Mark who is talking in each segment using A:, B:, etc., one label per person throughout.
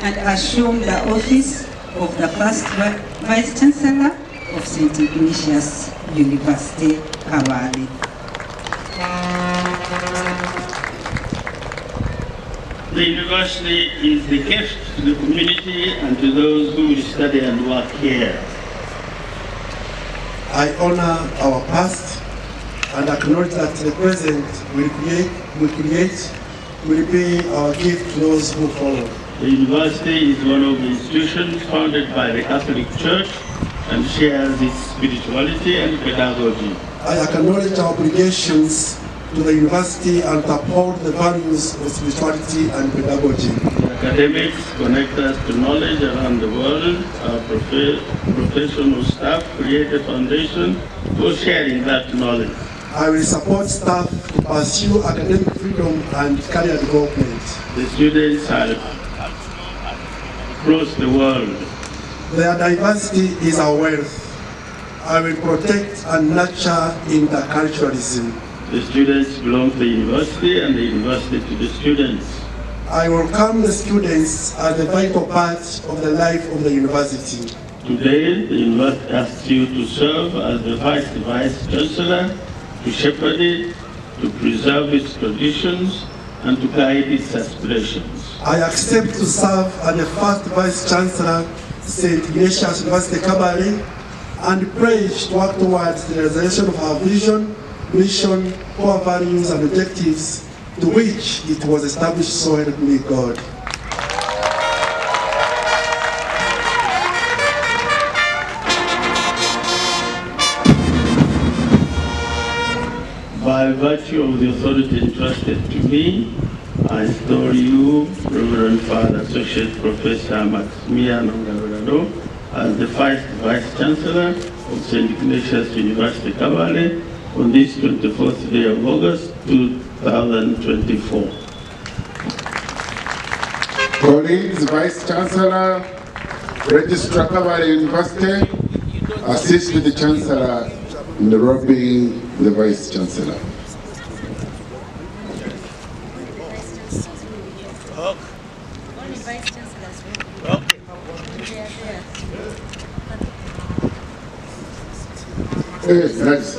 A: and assume the office of the first Vice-Chancellor of St. Ignatius University, Kabale.
B: The university is the gift to the community and to those who will study and work here.
C: I honor our past and acknowledge that the present will be our gift to those who follow.
B: The university is one of the institutions founded by the Catholic Church and shares its spirituality and pedagogy.
C: I acknowledge our obligations to the university and uphold the values of spirituality and pedagogy.
B: The academics connect us to knowledge around the world. Our professional staff create a foundation for sharing that knowledge.
C: I will support staff to pursue academic freedom and career development.
B: The students are across the world.
C: Their diversity is our wealth. I will protect and nurture interculturalism.
B: The students belong to the university and the university to the students.
C: I welcome the students as a vital part of the life of the university.
B: Today, the university asks you to serve as the Vice-Chancellor, to shepherd it, to preserve its traditions, and to guide its aspirations.
C: I accept to serve as the first Vice-Chancellor, St. Ignatius University, Kabale, and pledge to work towards the realization of our vision, mission, core values, and objectives to which it was established, so help me God.
B: By virtue of the authority entrusted to me, I install you, Reverend Father Associate Professor Maximiano Gavrado, as the first Vice-Chancellor of St. Ignatius University, Kabale, on this 24th day of August, 2024.
D: Colleagues, Vice-Chancellor, Registrar Kabale University, assist with the Chancellor in the robing the Vice-Chancellor. Nice.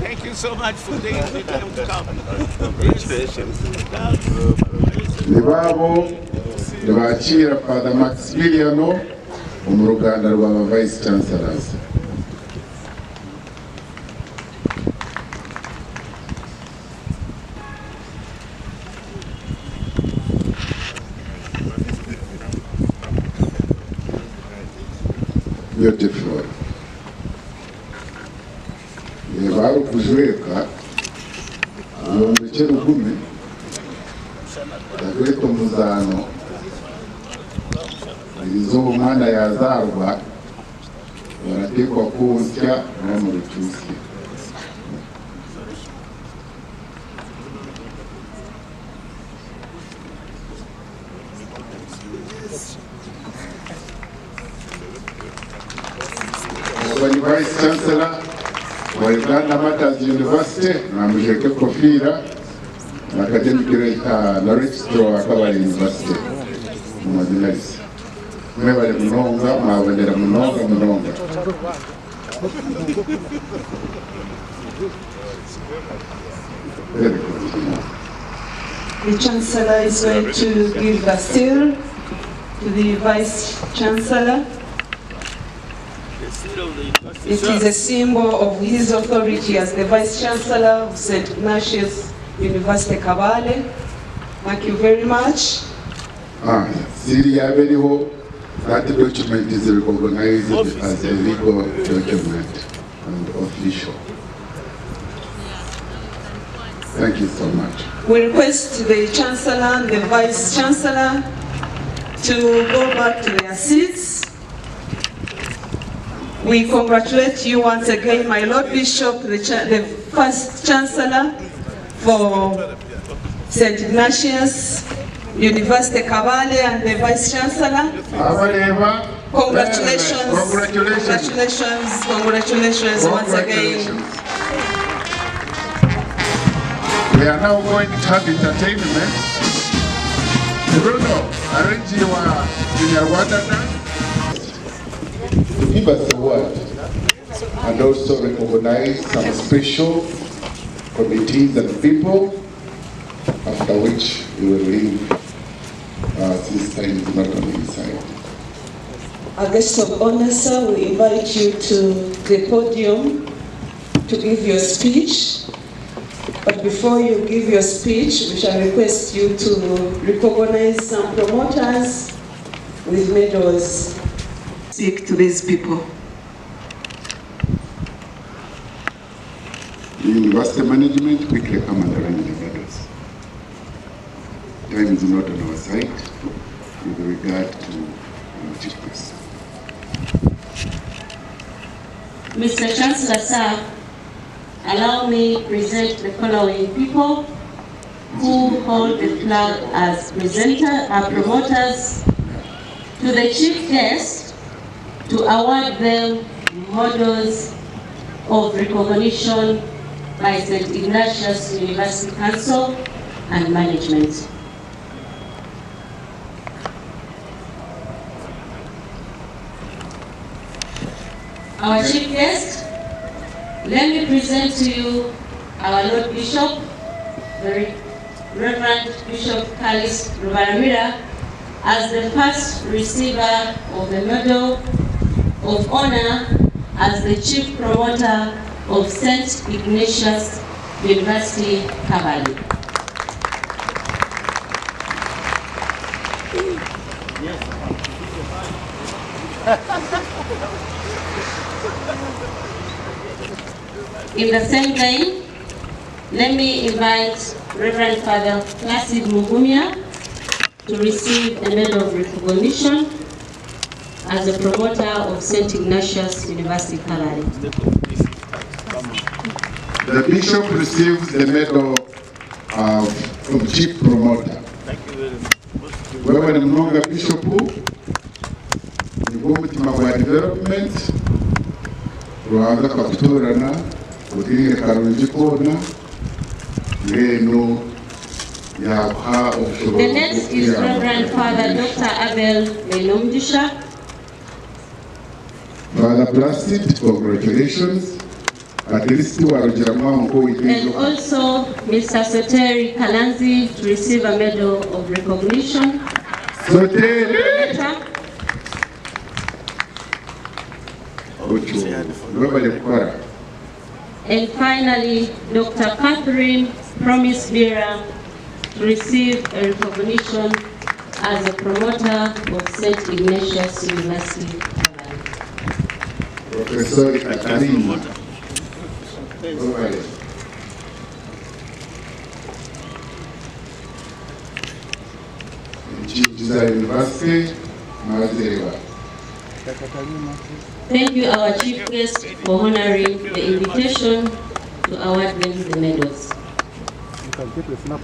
E: Thank you so much for taking the time to come.
D: Nibabo, nibachira Father Maximiliano, umuruganda rwa Vice-Chancellors. Beautiful. Nebaru kujweka umukero gume yakweto muzano izo umwana yazarwa baratekwa kunsya no mu rutusi. Vice-Chancellor wa Uganda Matters University na mjeke kofira na academic na registrar wa Kabale University mwadilisi mwebale mnonga mwabendera mnonga. Very good.
A: The Chancellor is going to give the seal to the Vice-Chancellor. It is a symbol of his authority as the Vice-Chancellor of St. Ignatius University, Kabale. Thank you very much.
D: That document is recognized as a legal document and official. Thank you so much.
A: We request the Chancellor and the Vice-Chancellor to go back to their seats. We congratulate you once again, my Lord Bishop, the first Chancellor for St. Ignatius University, Kabale, and the Vice-Chancellor. Congratulations. Congratulations once again.
D: We are now going to have entertainment. Bruno, arrange your Rwanda dance. To give us a word and also recognize some special committees and people, after which we will leave since time is not on his side.
A: Our guest of honor, sir, we invite you to the podium to give your speech. But before you give your speech, we shall request you to recognize some promoters with medals. Speak to these people.
D: University management, quickly come and arrange the medals. Time is not on our side with regard to chief priest.
F: Mr. Chancellor, sir, allow me to present the following people who hold the flag as promoters to the chief guest to award them medals of recognition by St. Ignatius University Council and Management. Our chief guest, let me present to you our Lord Bishop, the Reverend Bishop Kalis Rubaramira, as the first receiver of the Medal of Honor as the chief promoter of St. Ignatius University, Kabale. In the same vein, let me invite Reverend Father Placid Mugumia to receive the Medal of Recognition as a promoter of St. Ignatius University, Kabale.
D: The bishop receives the medal from chief promoter.
E: Thank you very much.
D: Wewe ni mnonga bishop ni mutima wa development Rwanda kakutorana utirire karungi kona reno yaha ofshoro.
F: The next is Reverend Father Dr. Abel Melomdisha.
D: Father Placid, congratulations. At least you are
F: And also Mr. Soteri Kalanzi to receive a medal of recognition.
D: Soteri!
F: And finally, Dr. Catherine Promise Bearer to receive a recognition as a promoter of St. Ignatius University.
D: Professor Katarina. University,
F: Thank you, our chief guest, for honoring the invitation to award them the medals.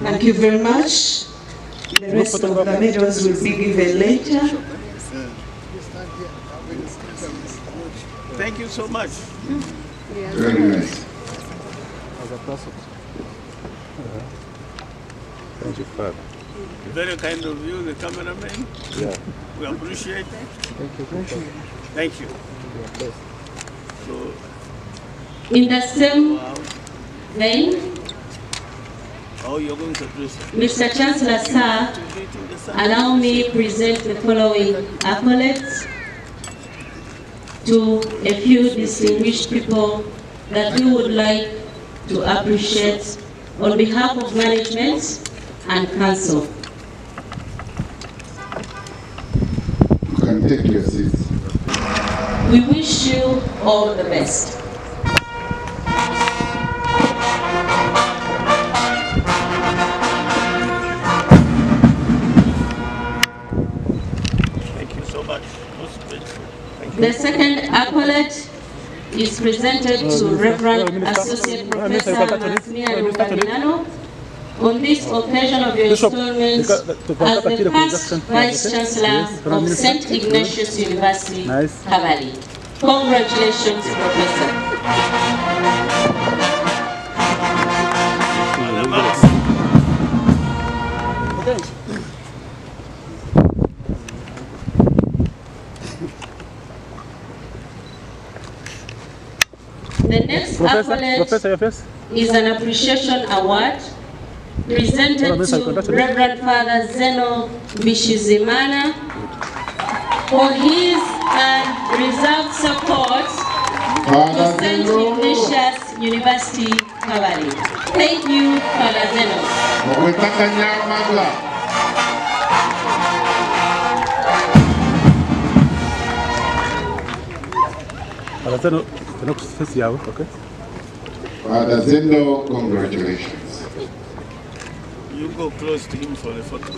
A: Thank you very much. The rest of the medals will be given later.
E: Thank you so much.
D: Very nice.
G: Thank you, Father.
E: Very kind of you, the cameraman.
G: Yeah.
E: We appreciate it.
G: Thank you.
E: Thank you. So,
F: In the same vein,
E: you're going to address it.
F: Mr. Chancellor, sir, allow me present the following accolades to a few distinguished people that we would like to appreciate on behalf of management and council.
D: You can take your seats.
F: We wish you all the best.
E: Thank you so much. Most grateful. Thank you.
F: The second accolade is presented to Reverend Associate Professor Maximilian Lubaminano on this occasion of your installment as the first Vice Chancellor of St. Ignatius University, Kabale. Congratulations, Professor.
E: Madam Alex.
F: This accolade is an appreciation award presented to Reverend Father Zeno Bishizimana for his unreserved support to St. Ignatius University, Kabale. Thank you, Father Zeno.
D: Father Zeno, congratulations.
B: You go close to him for the photo.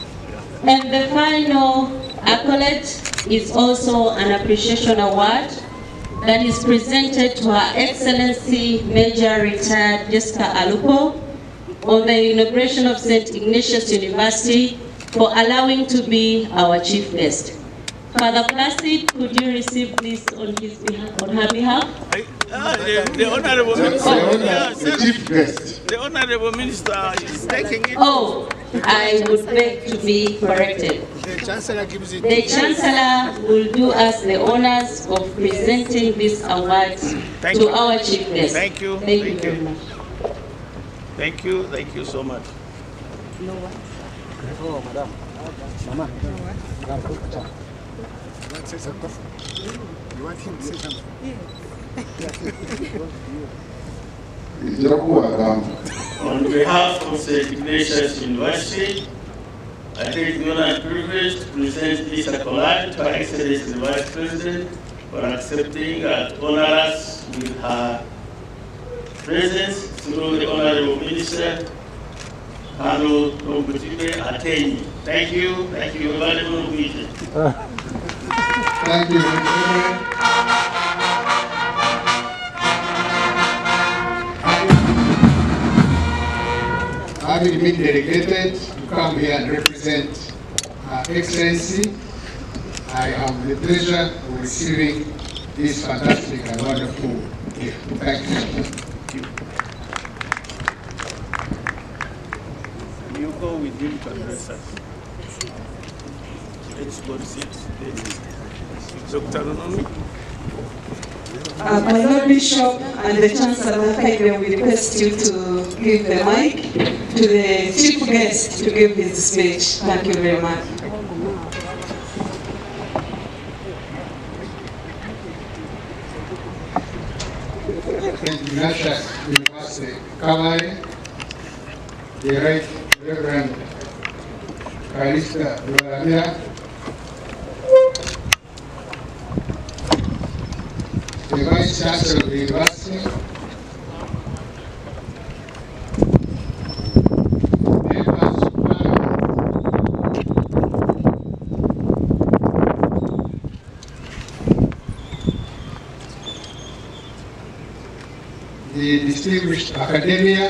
F: And the final accolade is also an appreciation award that is presented to Her Excellency Major Retired Jessica Alupo on the inauguration of St. Ignatius University for allowing to be our chief guest. Father Placid, could you receive this on his behalf, on her behalf?
B: The Honorable Minister,
D: the chief guest.
B: The Honorable Minister is taking it.
F: Oh, I would beg to be corrected.
E: The Chancellor gives it.
F: The Chancellor will do us the honors of presenting this award to our chief guest.
B: Thank you.
F: Thank you very much.
B: Thank you. Thank you so much.
G: Oh, Madam. Mama. You want to say something? You want him to say something?
B: On behalf of St. Ignatius University, I take the honor and privilege to present this accolade to Her Excellency the Vice President for accepting and honor us with her presence through the Honorable Minister, Kano Tombutibe Ateni. Thank you very much.
D: Thank you, Reverend. Having been delegated to come here and represent Her Excellency, I have the pleasure of receiving this fantastic and wonderful gift. Thank you.
B: You go with him to address us. Let's go to sit. Dr. Onomi.
A: My Lord Bishop and the Chancellor, kindly we request you to give the mic to the chief guest to give his speech. Thank you very much.
D: St. Ignatius University, Kabale, the Right Reverend Calista Rubaramira, the Vice Chancellor of the University, members of Parliament, the distinguished academia,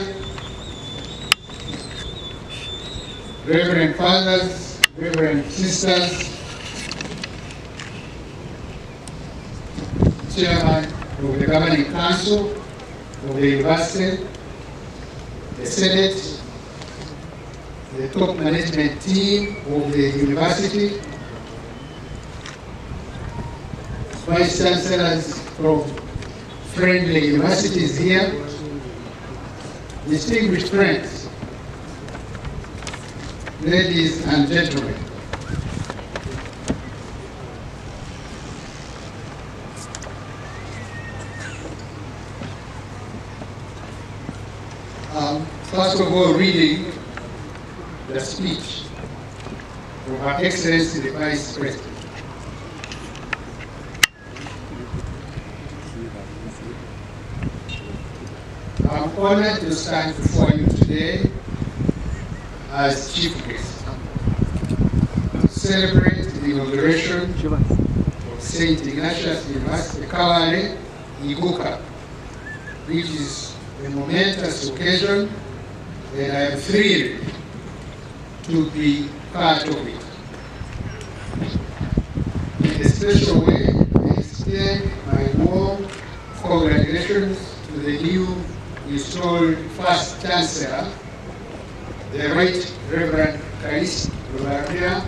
D: Reverend Fathers, Reverend Sisters, Chairman of the Governing Council of the University, the Senate, the top management team of the University, Vice Chancellors from friendly universities here, distinguished friends, ladies and gentlemen. First of all, reading the speech of Her Excellency the Vice President. I'm honored to stand before you today as chief guest to celebrate the inauguration of St. Ignatius University, Kabale, Iguka, which is a momentous occasion, and I am thrilled to be part of it. In a special way, I extend my warm congratulations to the new installed First Chancellor, the Right Reverend Calista Rubaramira,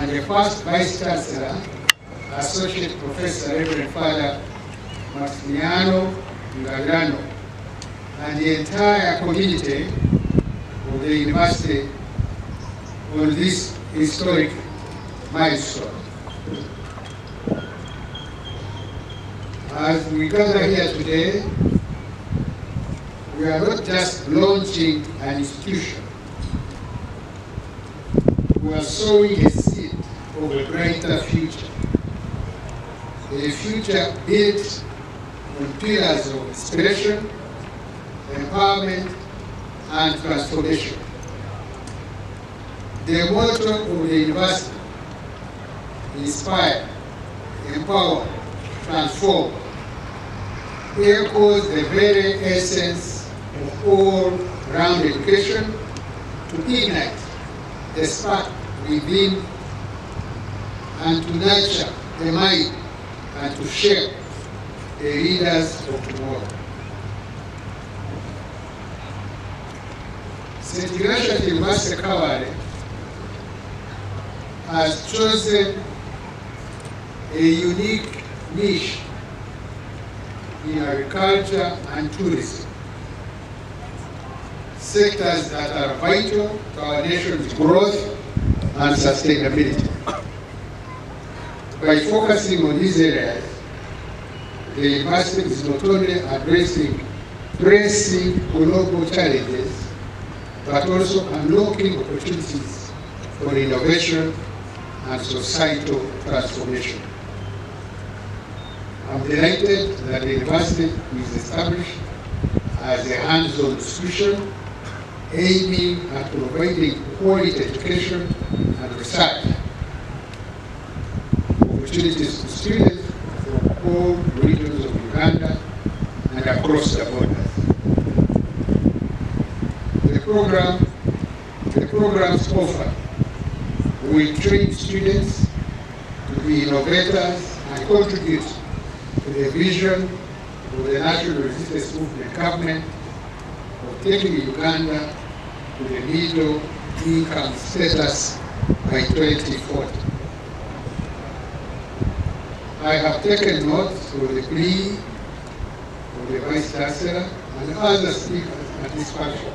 D: and the First Vice Chancellor, Associate Professor Reverend Father Maximiano
G: Unviersity, and the entire community of the university on this historic milestone. As we gather here today, we are not just launching an institution, we are sowing a seed of a brighter future. A future built on pillars of inspiration, empowerment, and transformation. The motto of the university, inspire, empower, transform, echoes the very essence of all-round education to ignite the spark within and to nurture the mind and to shape the leaders of tomorrow. St. Ignatius University Kabale has chosen a unique niche in agriculture and tourism, sectors that are vital to our nation's growth and sustainability. By focusing on these areas, the university is not only addressing pressing global challenges, but also unlocking opportunities for innovation and societal transformation. I'm delighted that the university is established as a hands-on institution aiming at providing quality education and research opportunities to students from all regions of Uganda and across the borders. The programs offered will train students to be innovators and contribute to the vision of the National Resistance Movement government of taking Uganda to the middle income status by 2040. I have taken notes of the plea of the Vice Chancellor and other speakers at this function,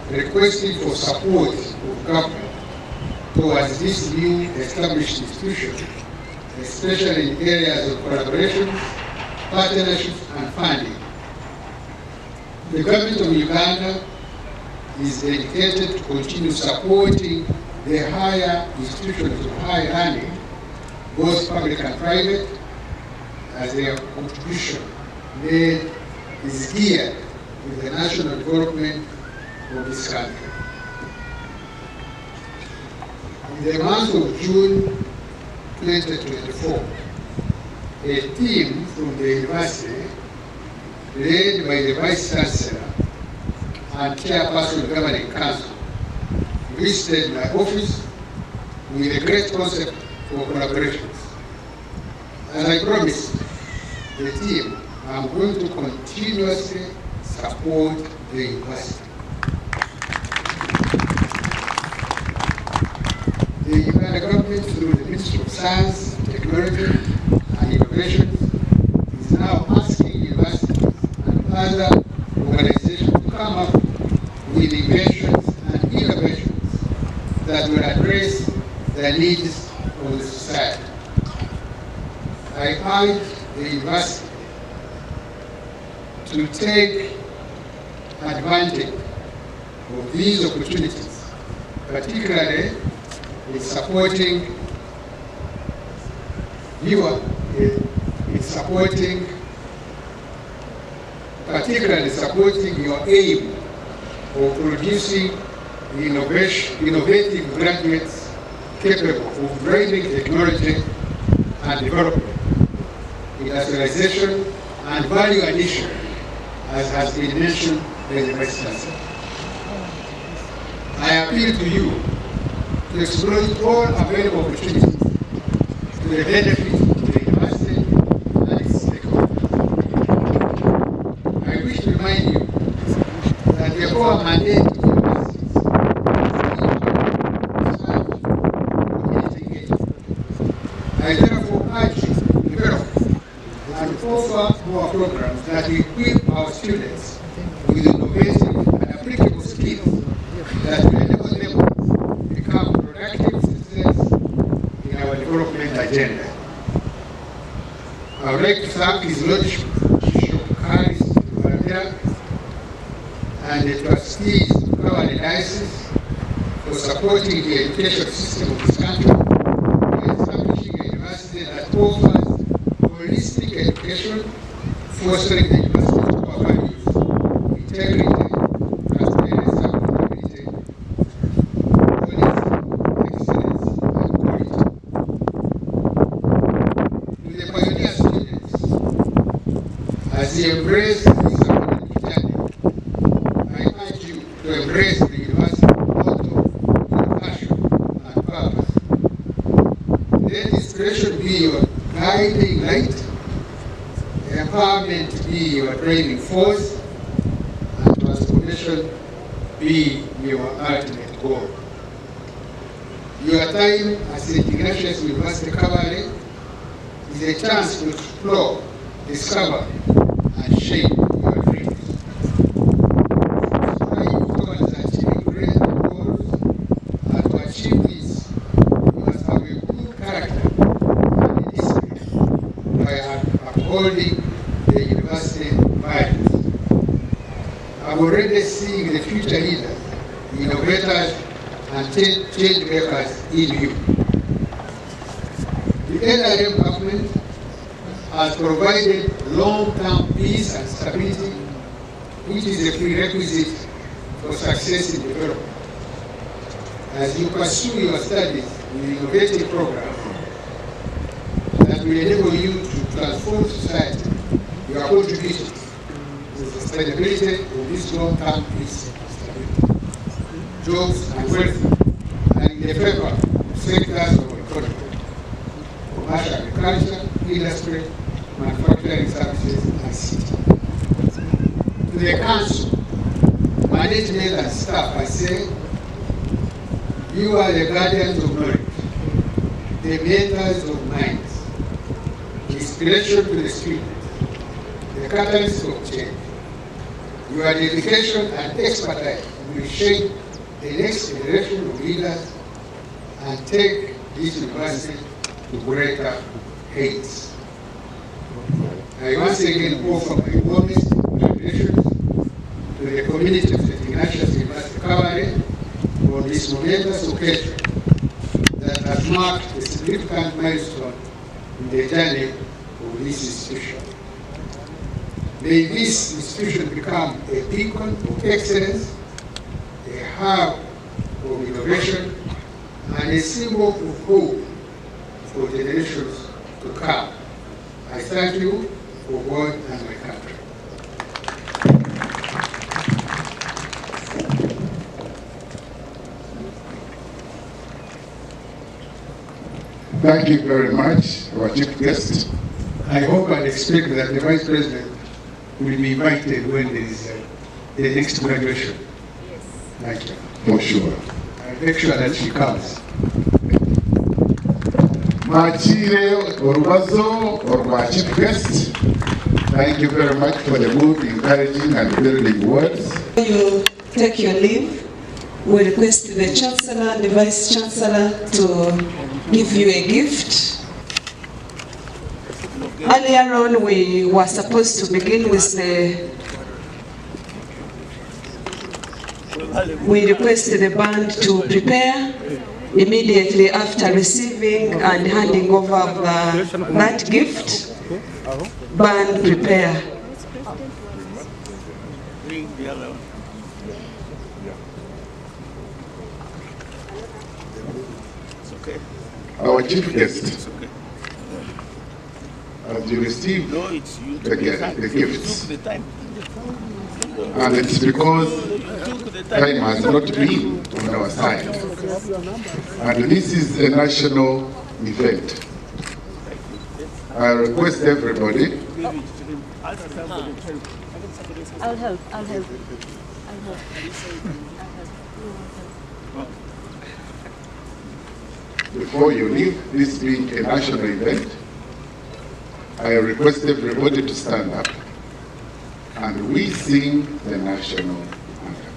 G: requesting for support of government towards this new established institution, especially in areas of collaboration, partnerships, and funding. The government of Uganda is dedicated to continue supporting the higher institutions of higher learning, both public and private, as their contribution made is geared to the national development of this country. In the month of June 2024, a team from the university, led by the Vice Chancellor and Chairperson of the Governing Council, visited my office with a great concept for collaborations. As I promised the team, I'm going to continuously support the university. The Uganda government, through the Ministry of Science, Technology, and Innovation, is now asking universities and other organizations to come up with inventions and innovations that will address the needs of the society. I urge the university to take advantage of these opportunities, particularly in supporting your aim of producing innovative graduates capable of driving technology and development, industrialization, and value addition, as has been mentioned by the Vice Chancellor. I appeal to you to exploit all available opportunities to the benefit of the university and its stakeholders. I wish to remind you that the core mandate of universities is community engagement. I therefore urge you to develop and offer more programs that equip that will enable them to become productive citizens in our development agenda. I would like to thank His Lordship, Bishop Harris Baramira, and the trustees of Kabale Diocese for supporting the education system of this country by establishing a university that offers holistic education, fostering the university's core values, integrity, transparency, accountability, quality, excellence, and quality. To the pioneer students, as you embrace this academic journey, I urge you to embrace the university motto with passion and purpose. Let inspiration be your guiding light, empowerment be your driving force, and transformation be your ultimate goal. Your time at St. Ignatius University Kabale is a chance to explore, discover, and shape your dreams. Strive towards achieving greater goals, and to achieve this, you must have a good character and a discipline by upholding the university values. I'm already seeing the future leaders, innovators, and change makers in you. The NRM government has provided long-term peace and stability, which is a prerequisite for success in development. As you pursue your studies with innovative programs that will enable you to transform society, your contribution to the sustainability of this long-term peace and stability, jobs and wealth, and in the favor of sectors of economy, commercial agriculture, industry, manufacturing services, and city. To the council, management, and staff, I say, you are the guardians of knowledge, the mentors of minds, the inspiration to the spirit, the catalyst of change. Your dedication and expertise will shape the next generation of leaders and take this university to greater heights. I once again offer my warmest congratulations to the community of St. Ignatius University Kabale for this momentous occasion that has marked a significant milestone in the journey of this institution. May this institution become a beacon of excellence, a hub of innovation, and a symbol of hope for generations to come. I thank you for God and my country.
D: Thank you very much, our chief guest.
G: I hope and expect that the Vice President will be invited when there is the next graduation. Yes. Thank you.
D: For sure.
G: I'll make sure that she comes.
D: Machire Orwazo, or our chief guest, thank you very much for the good, encouraging, and building words.
A: You take your leave. We request the Chancellor and the Vice Chancellor to give you a gift. Earlier on, we were supposed to begin with we requested the band to prepare immediately after receiving and handing over that gift. Band prepare.
D: Our chief guest, as you receive the gifts, and it's because time has not been on our side, and this is a national event. I request everybody.
H: I'll help.
D: Before you leave, this being a national event, I request everybody to stand up and we sing the national anthem.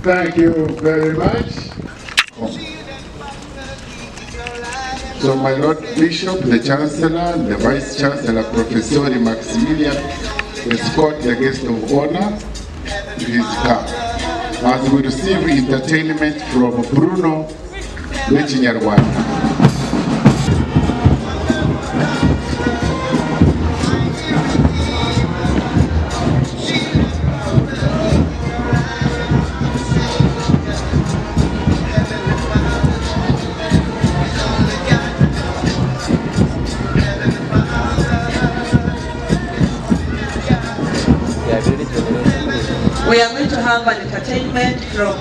D: Thank you very much. So my Lord Bishop, the Chancellor, the Vice Chancellor, Professor Maximilian, escort the guest of honor to his car as we receive entertainment from Bruno Lechinyarwanda.
A: We are going to have an entertainment from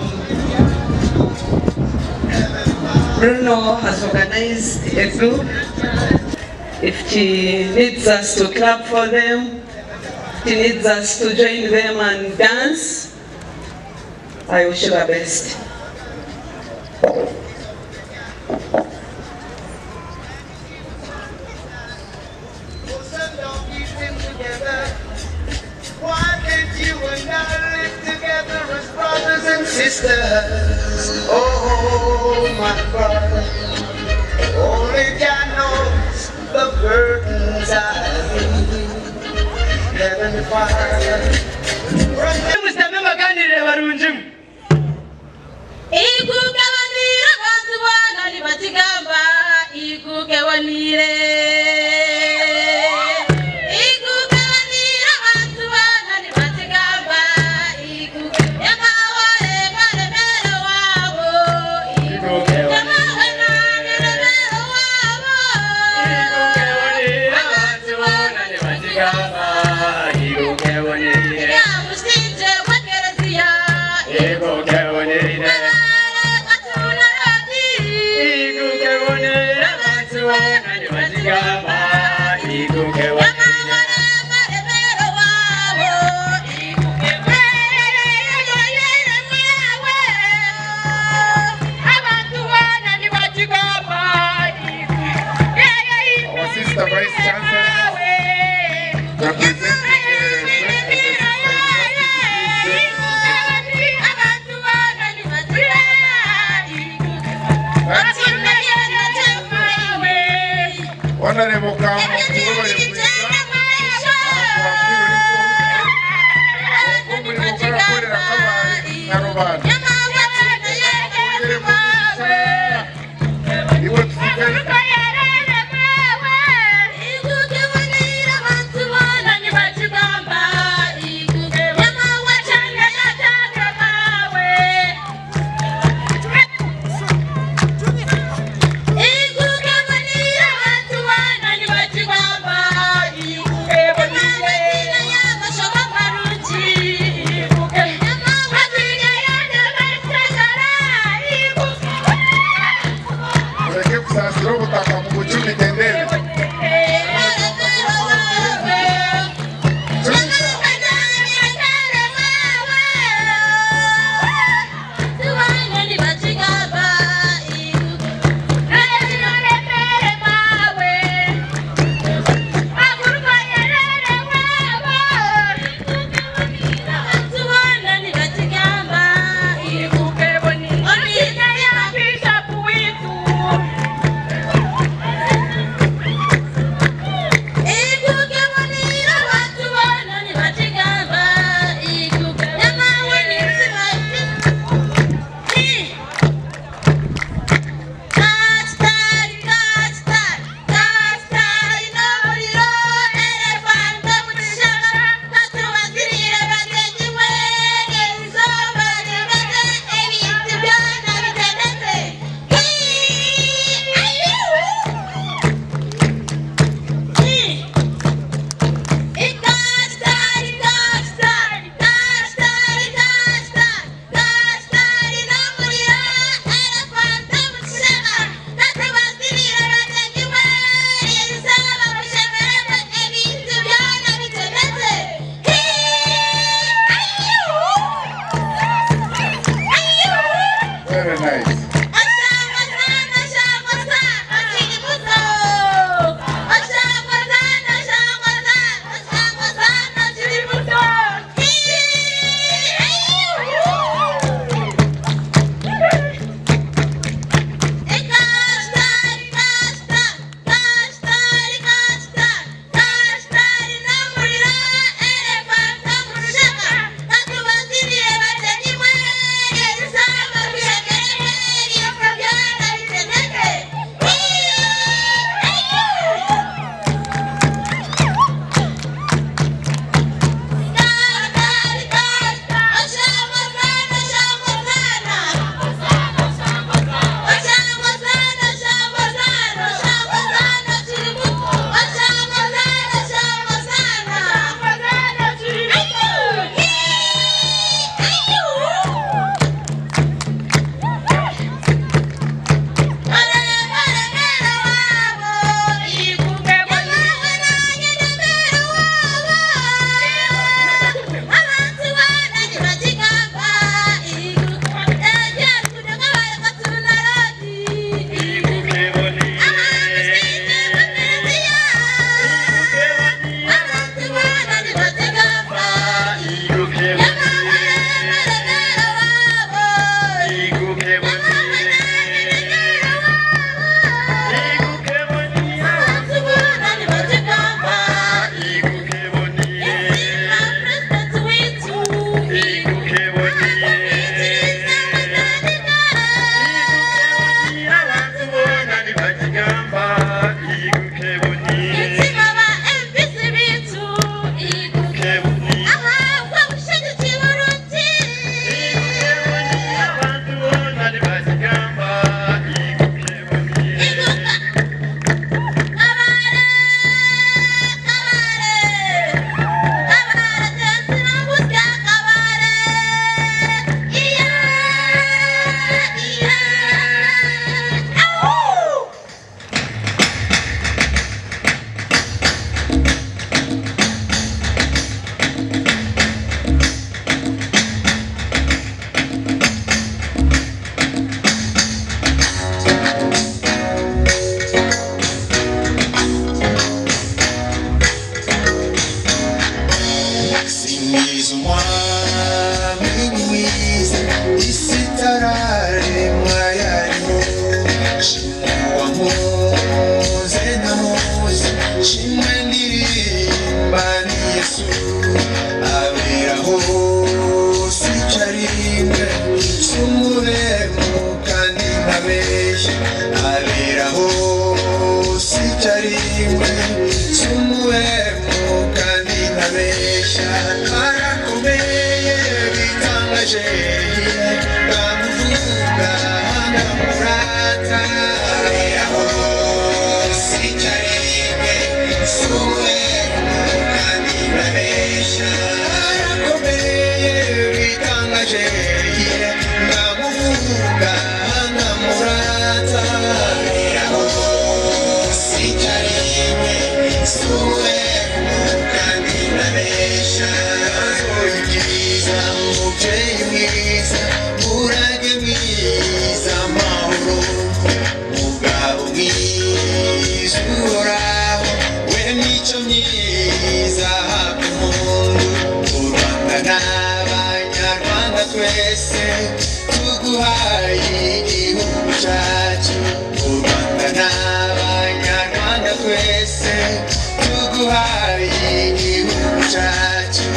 A: Bruno has organized a group. If she needs us to clap for them, she needs us to join them and dance, I wish you the best.
H: Sisters, oh my brother, only God knows the burdens I need. Heavenly Father, nabesha arakomeye bitangaje bamuvuga ndamurata aho sicarike suwe kandi nabesha arakomeye bitangaje bamuvuga ndamurata aho sicarike suwe kandi nabesha mwiza mubyeyi mwiza murage mwiza amahoro mugabo mwiza uhoraho we mico myiza hafi muntu u Rwanda n'abanyarwanda twese tuguhaye igihugu cyacu u Rwanda n'abanyarwanda twese tuguhaye igihugu cyacu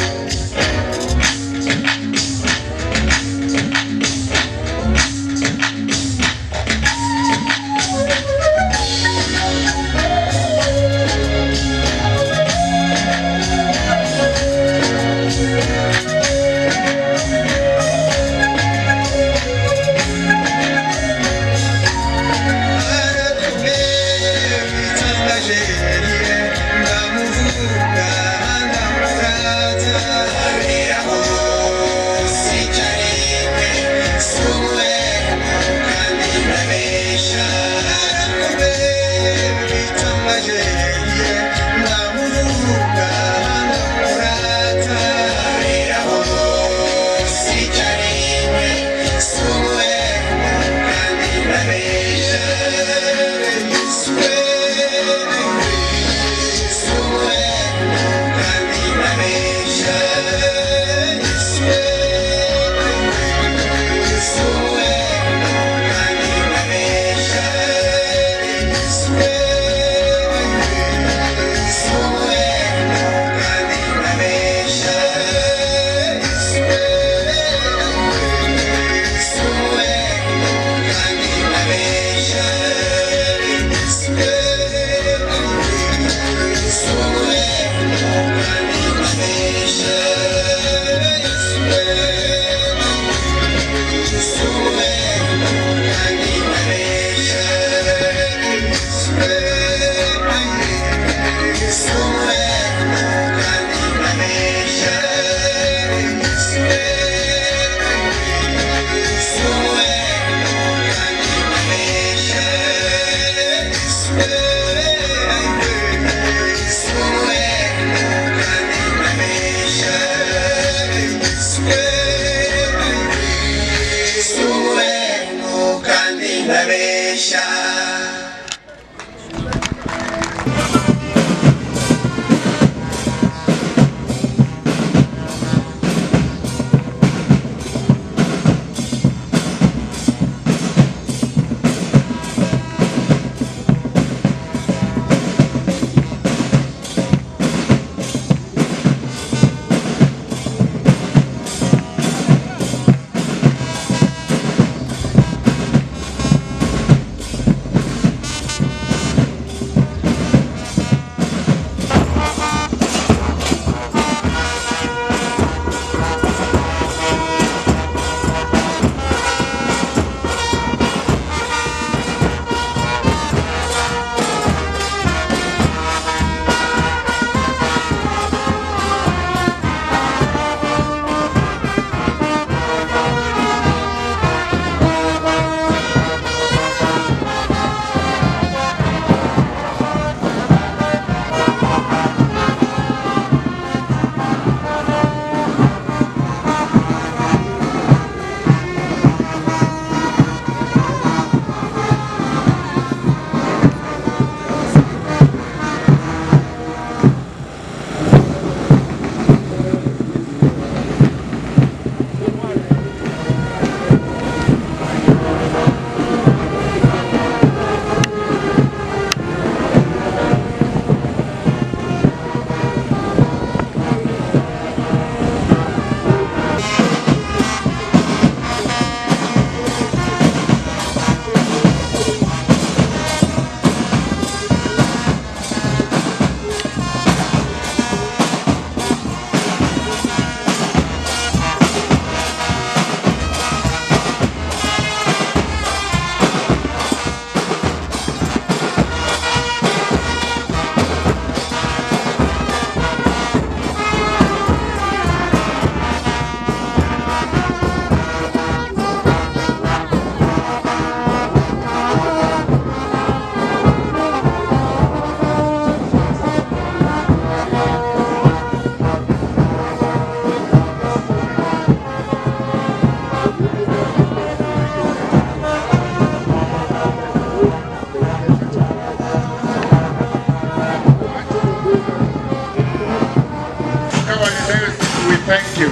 D: thank you.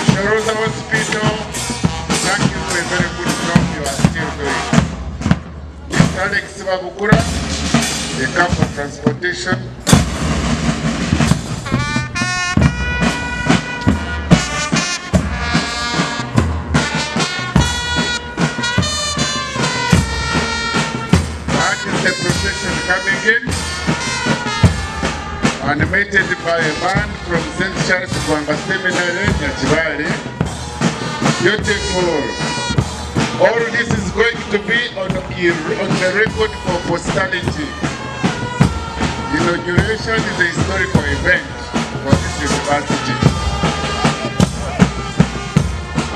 D: Shoroza Hospital, thank you for a very good job you are still doing. Mr. Alex Babukura, the camp of transportation. That is the procession coming in, animated by a band from St. Charles Kwanga Seminary, Kabale. Beautiful. All this is going to be on the record for posterity. Inauguration is a historical event for this university.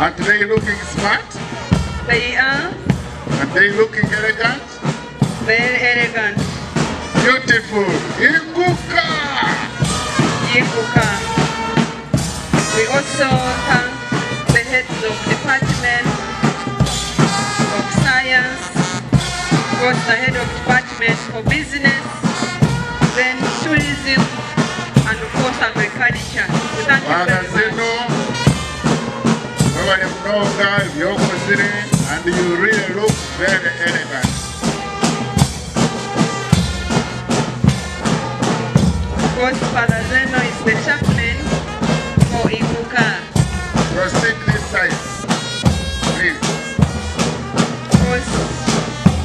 D: Aren't they looking smart?
A: They are.
D: Are they looking elegant?
A: Very elegant.
D: Beautiful. Ikuka!
A: Ikuka. We also thank the heads of department of science, of course the head of department for business, then tourism, and of course agriculture. We thank you very much.
D: And you really look very elegant.
A: Of course, Father Zeno is the chaplain for Ikuka.
D: Proceed this side, please.
A: Of course,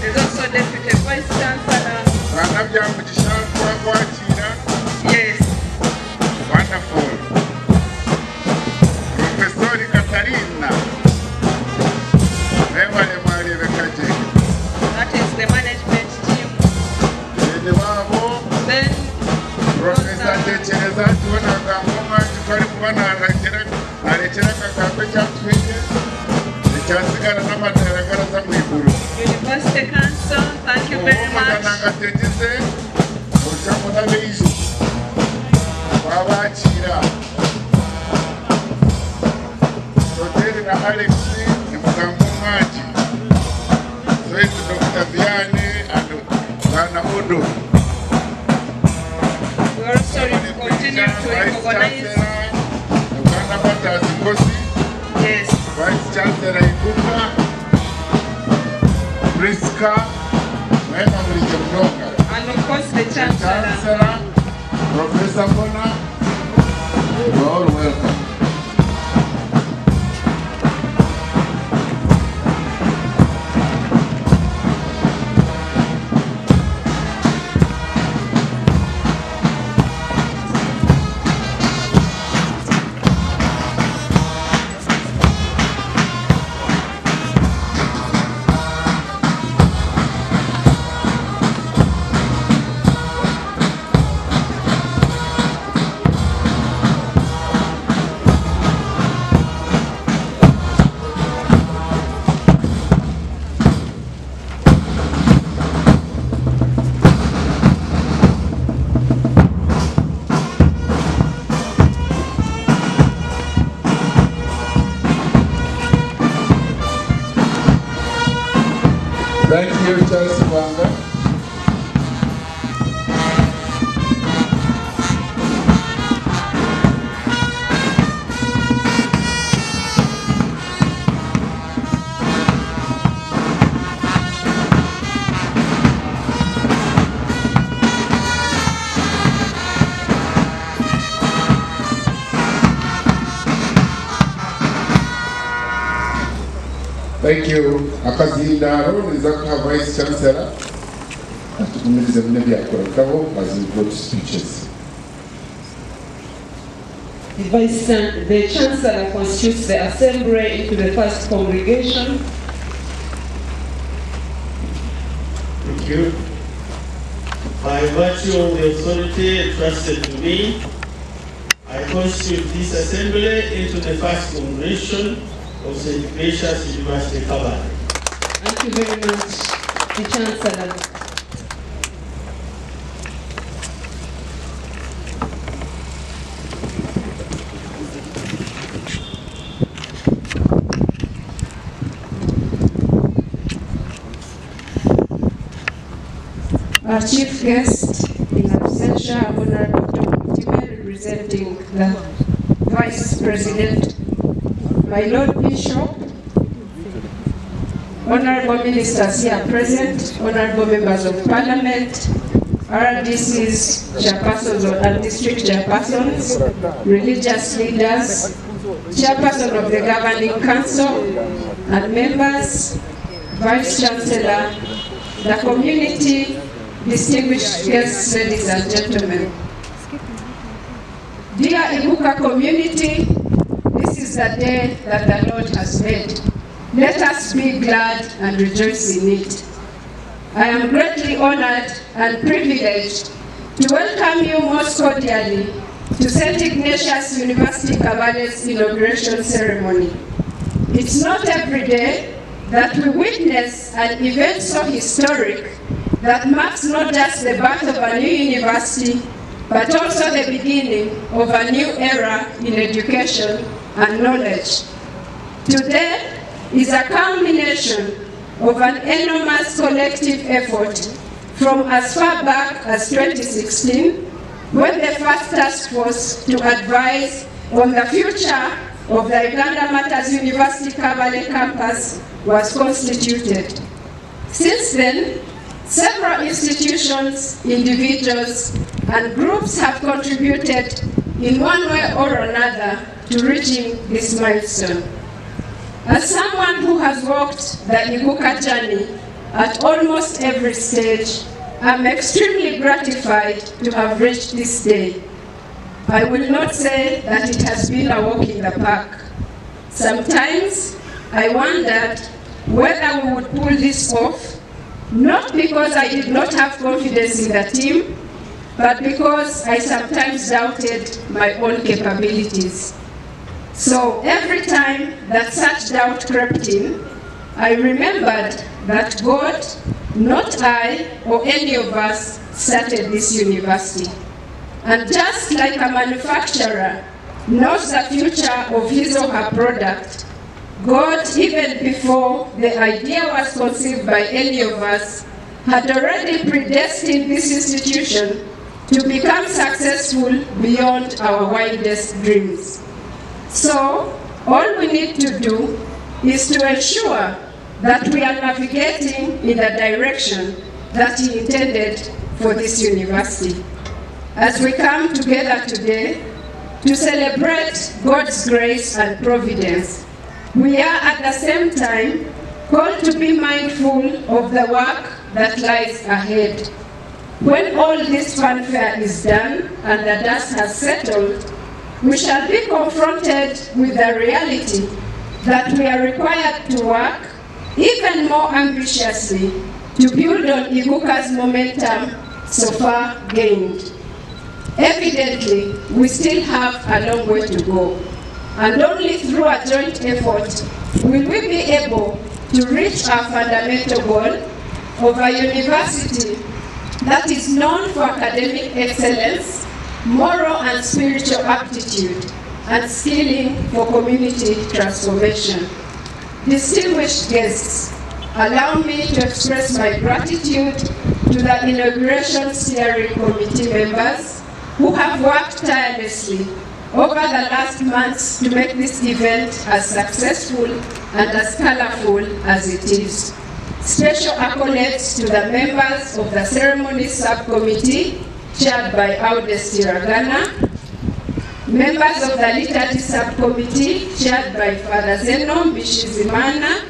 A: there's also Deputy Vice Chancellor. Yes.
D: Wonderful. Professor Katarina.
A: That is the management team. Then
D: Professor
A: University Council, thank you very much. We also continue to recognize. Yes.
D: Vice Chancellor Ikuka, Priska,
A: And of course the Chancellor.
D: Professor Bona, you are all welcome. Thank you, Charles Wanga. Thank you. Akazindaro is our Vice Chancellor. As we go to speeches.
A: The Chancellor constitutes the Assembly into the first congregation.
B: Thank you. By virtue of the authority entrusted to me, I constitute this Assembly into the first congregation of St. Ignatius University, Kabale.
A: Thank you very much, the Chancellor.
I: Our chief guest in absentia, Honorable Dr. Mutime, representing the Vice President, my Lord Bishop, honorable ministers here present, honorable members of parliament, RDCs, chairpersons and district chairpersons, religious leaders, chairperson of the governing council, and members, vice chancellor, the community, distinguished guests, ladies and gentlemen. Dear Ibuka community, this is the day that the Lord has made. Let us be glad and rejoice in it. I am greatly honored and privileged to welcome you most cordially to St. Ignatius University Kabale's inauguration ceremony. It's not every day that we witness an event so historic that marks not just the birth of a new university, but also the beginning of a new era in education and knowledge. Today is a culmination of an enormous collective effort from as far back as 2016, when the first task force to advise on the future of the Uganda Matters University Kabale campus was constituted. Since then, several institutions, individuals, and groups have contributed in one way or another to reaching this milestone. As someone who has walked the Ibuka journey at almost every stage, I'm extremely gratified to have reached this day. I will not say that it has been a walk in the park. Sometimes I wondered whether we would pull this off, not because I did not have confidence in the team, but because I sometimes doubted my own capabilities. So every time that such doubt crept in, I remembered that God, not I or any of us, started this university. And just like a manufacturer knows the future of his or her product, God, even before the idea was conceived by any of us, had already predestined this institution to become successful beyond our wildest dreams. So, all we need to do is to ensure that we are navigating in the direction that He intended for this university. As we come together today to celebrate God's grace and providence, we are at the same time called to be mindful of the work that lies ahead. When all this fanfare is done and the dust has settled, we shall be confronted with the reality that we are required to work even more ambitiously to build on Ibuka's momentum so far gained. Evidently, we still have a long way to go, and only through a joint effort will we be able to reach our fundamental goal of a university that is known for academic excellence, moral and spiritual aptitude, and skilling for community transformation. Distinguished guests, allow me to express my gratitude to the Inauguration Steering Committee members who have worked tirelessly over the last months to make this event as successful and as colorful as it is. Special accolades to the members of the Ceremonies Subcommittee, chaired by Audes Tiragana, members of the Liturgy Subcommittee, chaired by Father Zeno Bishizimana,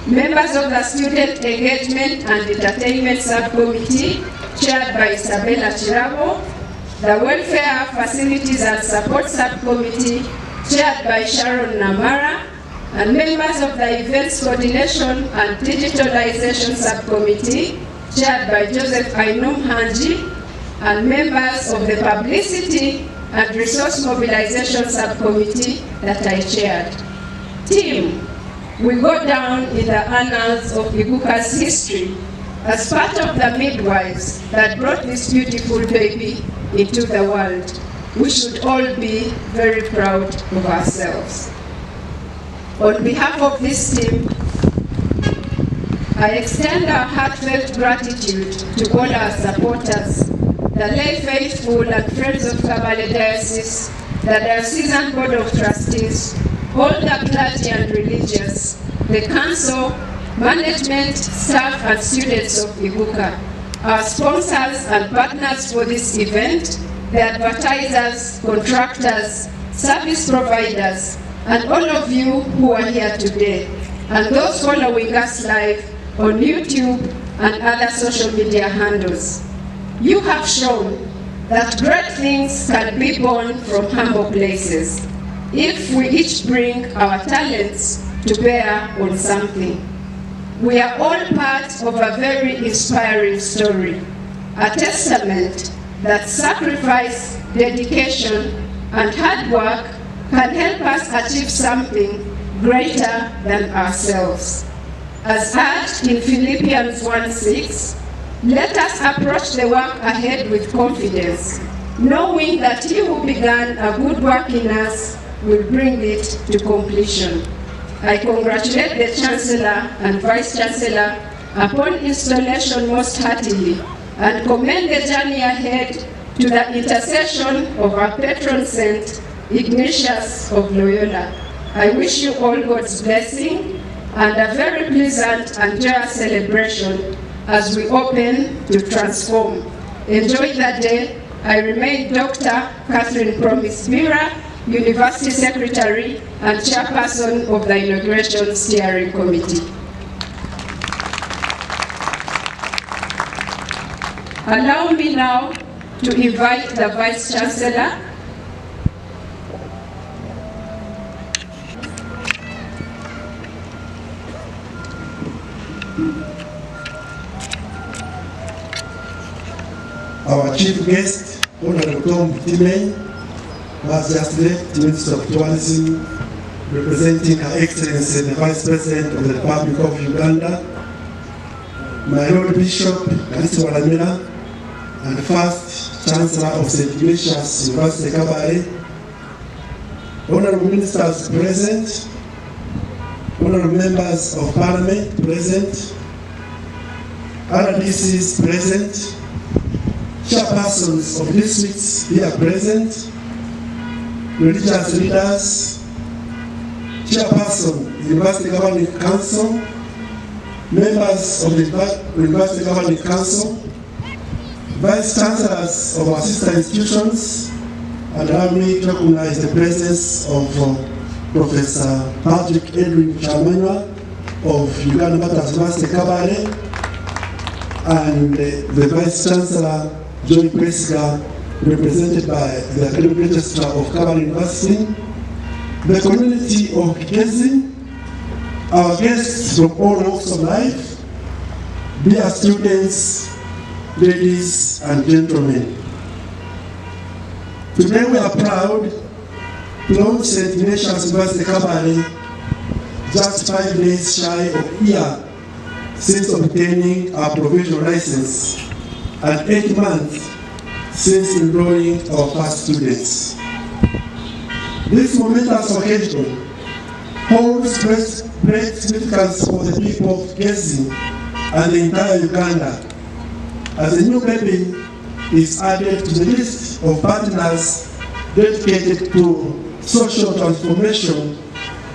I: members of the Student Engagement and Entertainment Subcommittee, chaired by Isabella Chirabo, the Welfare Facilities and Support Subcommittee, chaired by Sharon Namara, and members of the Events Coordination and Digitalization Subcommittee, chaired by Joseph Ainum Hanji, and members of the Publicity and Resource Mobilization Subcommittee that I chaired. Team, we go down in the annals of Ibuka's history as part of the midwives that brought this beautiful baby into the world. We should all be very proud of ourselves. On behalf of this team, I extend our heartfelt gratitude to all our supporters, the lay faithful and friends of Kabale Diocese, the Diocesan Board of Trustees, all the clergy and religious, the council, management, staff, and students of Iguka, our sponsors and partners for this event, the advertisers, contractors, service providers, and all of you who are here today, and those following us live on YouTube and other social media handles. You have shown that great things can be born from humble places if we each bring our talents to bear on something. We are all part of a very inspiring story, a testament that sacrifice, dedication, and hard work can help us achieve something greater than ourselves. As urged in Philippians 1:6, let us approach the work ahead with confidence, knowing that He who began a good work in us will bring it to completion. I congratulate the Chancellor and Vice Chancellor upon installation most heartily and commend the journey ahead to the intercession of our patron saint, Ignatius of Loyola. I wish you all God's blessing and a very pleasant and joyous celebration as we open to transform. Enjoy the day. I remain Dr. Catherine Promise Mira, University Secretary and Chairperson of the Inauguration Steering Committee. Allow me now to invite the Vice Chancellor,
C: our chief guest, Honorable Tom Timei, who has just left, Minister of Tourism, representing Her Excellency the Vice President of the Republic of Uganda, my Lord Bishop Ignatius and the First Chancellor of St. Ignatius University Kabale, Honorable Ministers present, Honorable Members of Parliament present, other DCs present, Chairpersons of districts here present, religious leaders, Chairperson, University Governing Council, members of the University Governing Council, Vice Chancellors of our sister institutions, and allow me to recognize the presence of Professor Patrick Edwin Chamanywa of Uganda Matters University Kabale, and the Vice Chancellor John Kwesiga, represented by the Academic Registrar of Kabale University, the community of Kigezi, our guests from all walks of life, dear students, ladies and gentlemen. Today we are proud to launch St. Ignatius University Kabale just 5 days shy of a year since obtaining our provisional license and 8 months since enrolling our first students. This momentous occasion holds great significance for the people of Kigezi and the entire Uganda, as a new baby is added to the list of partners dedicated to social transformation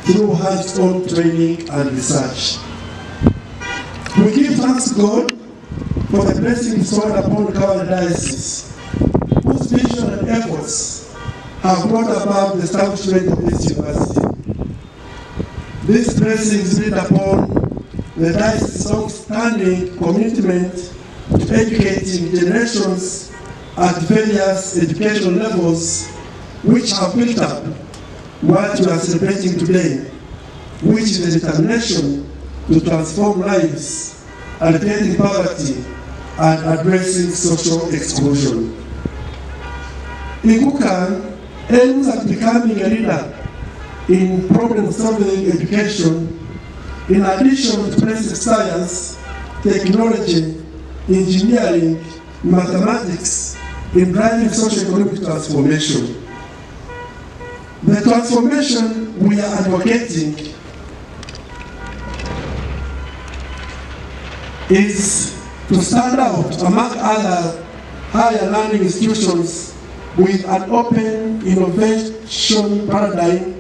C: through hands-on training and research. We give thanks to God for the blessing bestowed upon Kabale Diocese, whose vision and efforts have brought about the establishment of this university. These blessings build upon the diocese's long-standing commitment to educating generations at various education levels, which have built up what we are celebrating today, which is the determination to transform lives, alleviating poverty, and addressing social exclusion. Iguka aims at becoming a leader in problem-solving education, in addition to basic science, technology, engineering, mathematics, in driving socio-economic transformation. The transformation we are advocating is to stand out among other higher learning institutions with an open innovation paradigm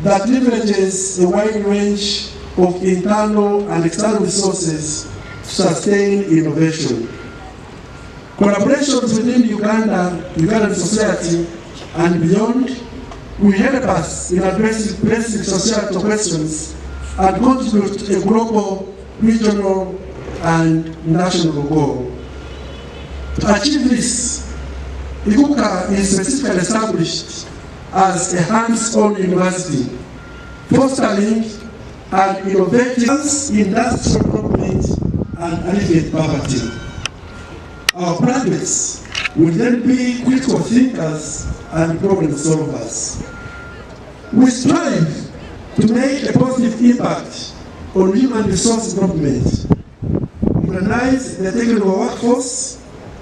C: that leverages a wide range of internal and external resources to sustain innovation. Collaborations within Ugandan society and beyond will help us in addressing pressing societal questions and contribute to a global, regional, and national goal. To achieve this, IGUCA is specifically established as a hands-on university, fostering an innovative industrial development and alleviate poverty. Our graduates will then be critical thinkers and problem solvers. We strive to make a positive impact on human resource development, modernize the technical workforce,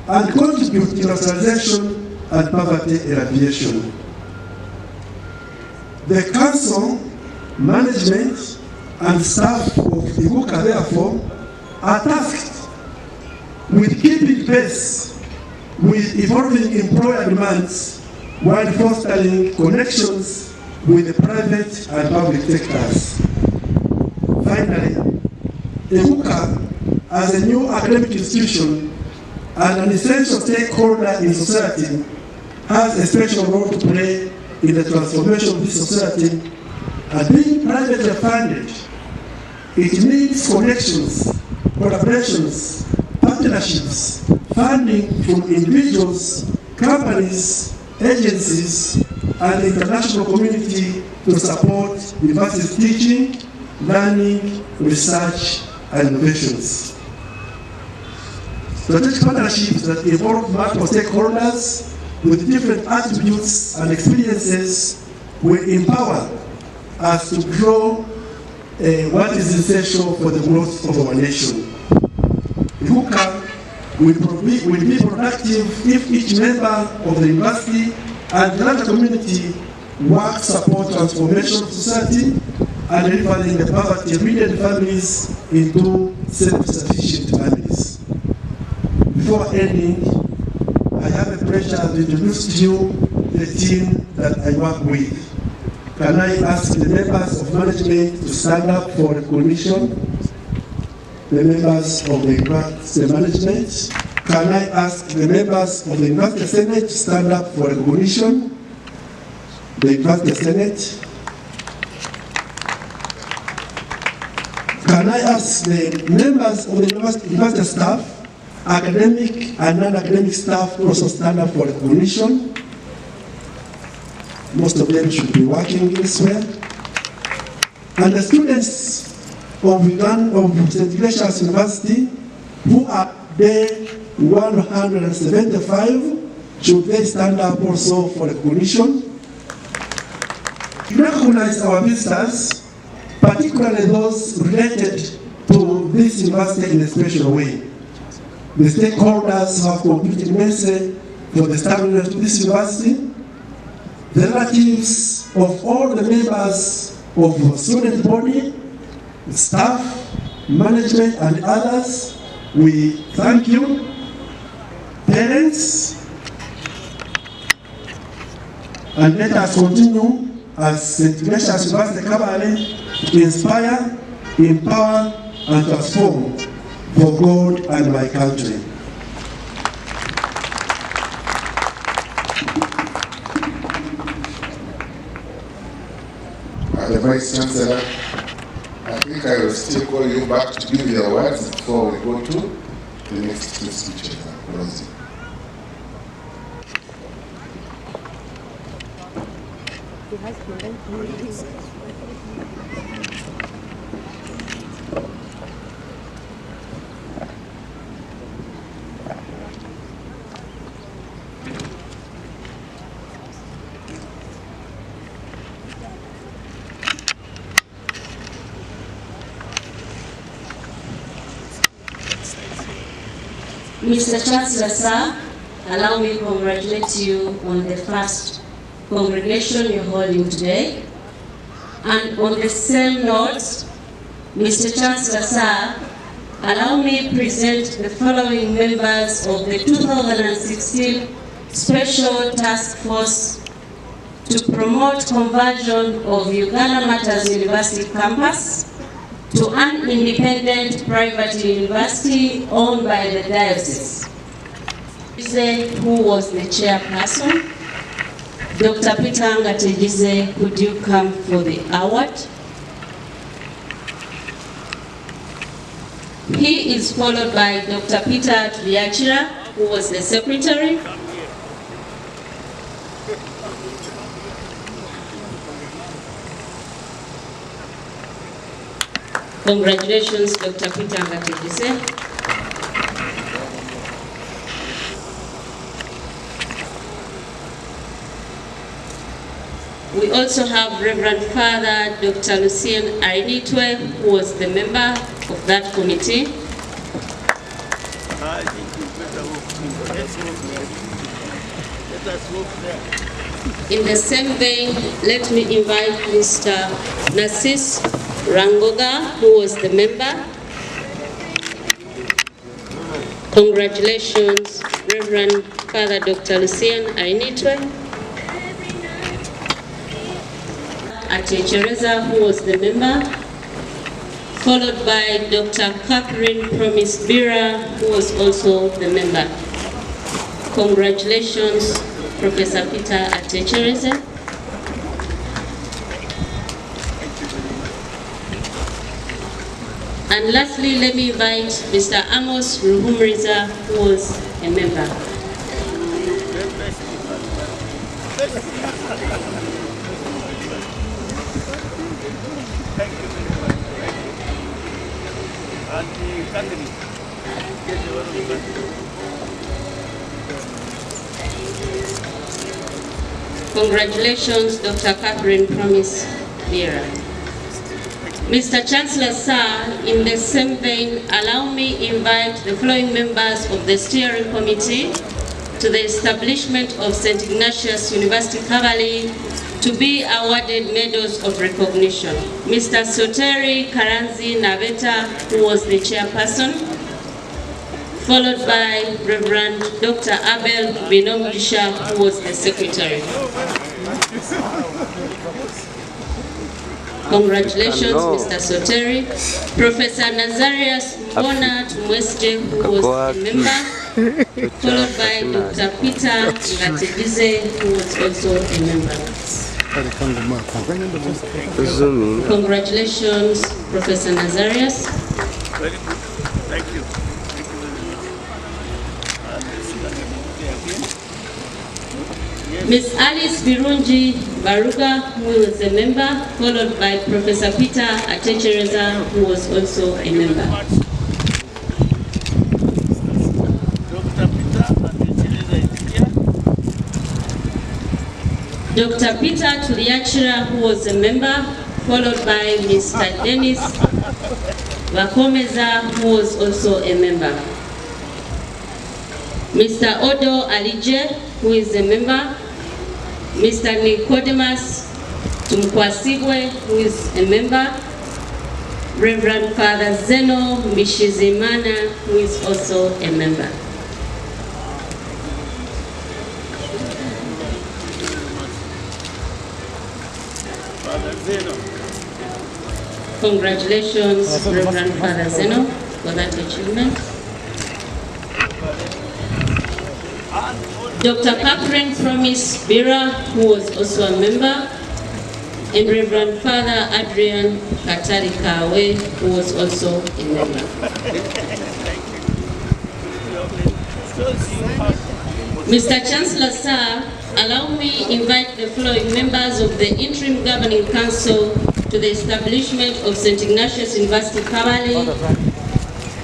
C: and contribute to industrialization and poverty eradication. The council, management, and staff of IGUCA, therefore, are tasked with keeping pace with evolving employer demands while fostering connections with the private and public sectors. Finally, IGUCA, as a new academic institution and an essential stakeholder in society, has a special role to play in the transformation of this society, and being privately funded, it needs connections, collaborations, partnerships, funding from individuals, companies, agencies, and the international community to support university teaching, learning, research, and innovations. Strategic partnerships that involve multiple stakeholders with different attributes and experiences will empower us to grow what is essential for the growth of our nation. IGUCA will be productive if each member of the university and the larger community work to support transformation of society and delivering the poverty-ridden families into self-sufficient families. Before ending, I have a pleasure to introduce to you the team that I work with. Can I ask the members of management to stand up for recognition? The members of the university management. Can I ask the members of the University Senate to stand up for recognition? The University Senate. Can I ask the members of the university staff, academic and non-academic staff, to also stand up for recognition? Most of them should be working elsewhere. And the students of St. Ignatius University who are there 175, should they stand up also for recognition? We recognize our visitors, particularly those related to this university in a special way. The stakeholders who have contributed immensely for the establishment of this university, the relatives of all the members of the student body, staff, management, and others, we thank you. Parents, and let us continue as St. Ignatius University Kabale to inspire, empower, and transform for God and my country.
D: The Vice Chancellor, I think I will still call you back to give you the awards before we go to the next two speeches.
F: Mr. Chancellor, sir, allow me to congratulate you on the first congregation you're holding today. And on the same note, Mr. Chancellor, sir, allow me to present the following members of the 2016 Special Task Force to promote conversion of Uganda Matters University campus to an independent private university owned by the diocese. Who was the chairperson? Dr. Peter Ngategize, could you come for the award? He is followed by Dr. Peter Tuliachira, who was the secretary. Congratulations, Dr. Peter Ngategize. We also have Reverend Father Dr. Lucien Ainitwe, who was the member of that committee. In the same vein, let me invite Mr. Narcis Rangoga, who was the member. Congratulations, Reverend Father Dr. Lucien Ainitwe. Atechereza, who was the member, followed by Dr. Catherine Promise Bira, who was also the member. Congratulations, Professor Peter Atechereza. And lastly, let me invite Mr. Amos Ruhumriza, who was a member. Congratulations, Dr. Catherine Promise Vera. Mr. Chancellor, sir, in the same vein, allow me invite the following members of the steering committee to the establishment of St. Ignatius University Kabale to be awarded medals of recognition. Mr. Soteri Karanzi Naveta, who was the chairperson, followed by Reverend Dr. Abel Binomgisha, who was the secretary. Congratulations, Mr. Soteri. Professor Nazarius Mbona Tumwesje, who was a member, followed by Dr. Peter Ngategize, who was also a member. Congratulations, Professor Nazarius.
E: Very good. Thank you.
F: Ms. Alice Birunji Baruga, who was a member, followed by Professor Peter Atechereza, who was also a member. Dr. Peter Tuliachira, who was a member, followed by Mr. Dennis Vakomeza, who was also a member. Mr. Odo Alije, who is a member. Mr. Nicodemus Tumkwasibwe, who is a member. Reverend Father Zeno Mishizimana, who is also a member.
E: Father Zeno.
F: Congratulations, Reverend Father Zeno, for that achievement. Dr. Catherine Promise Bira, who was also a member, and Reverend Father Adrian Katari Kawe, who was also a member. Mr. Chancellor, sir, allow me invite the following members of the Interim Governing Council to the establishment of St. Ignatius University Kabale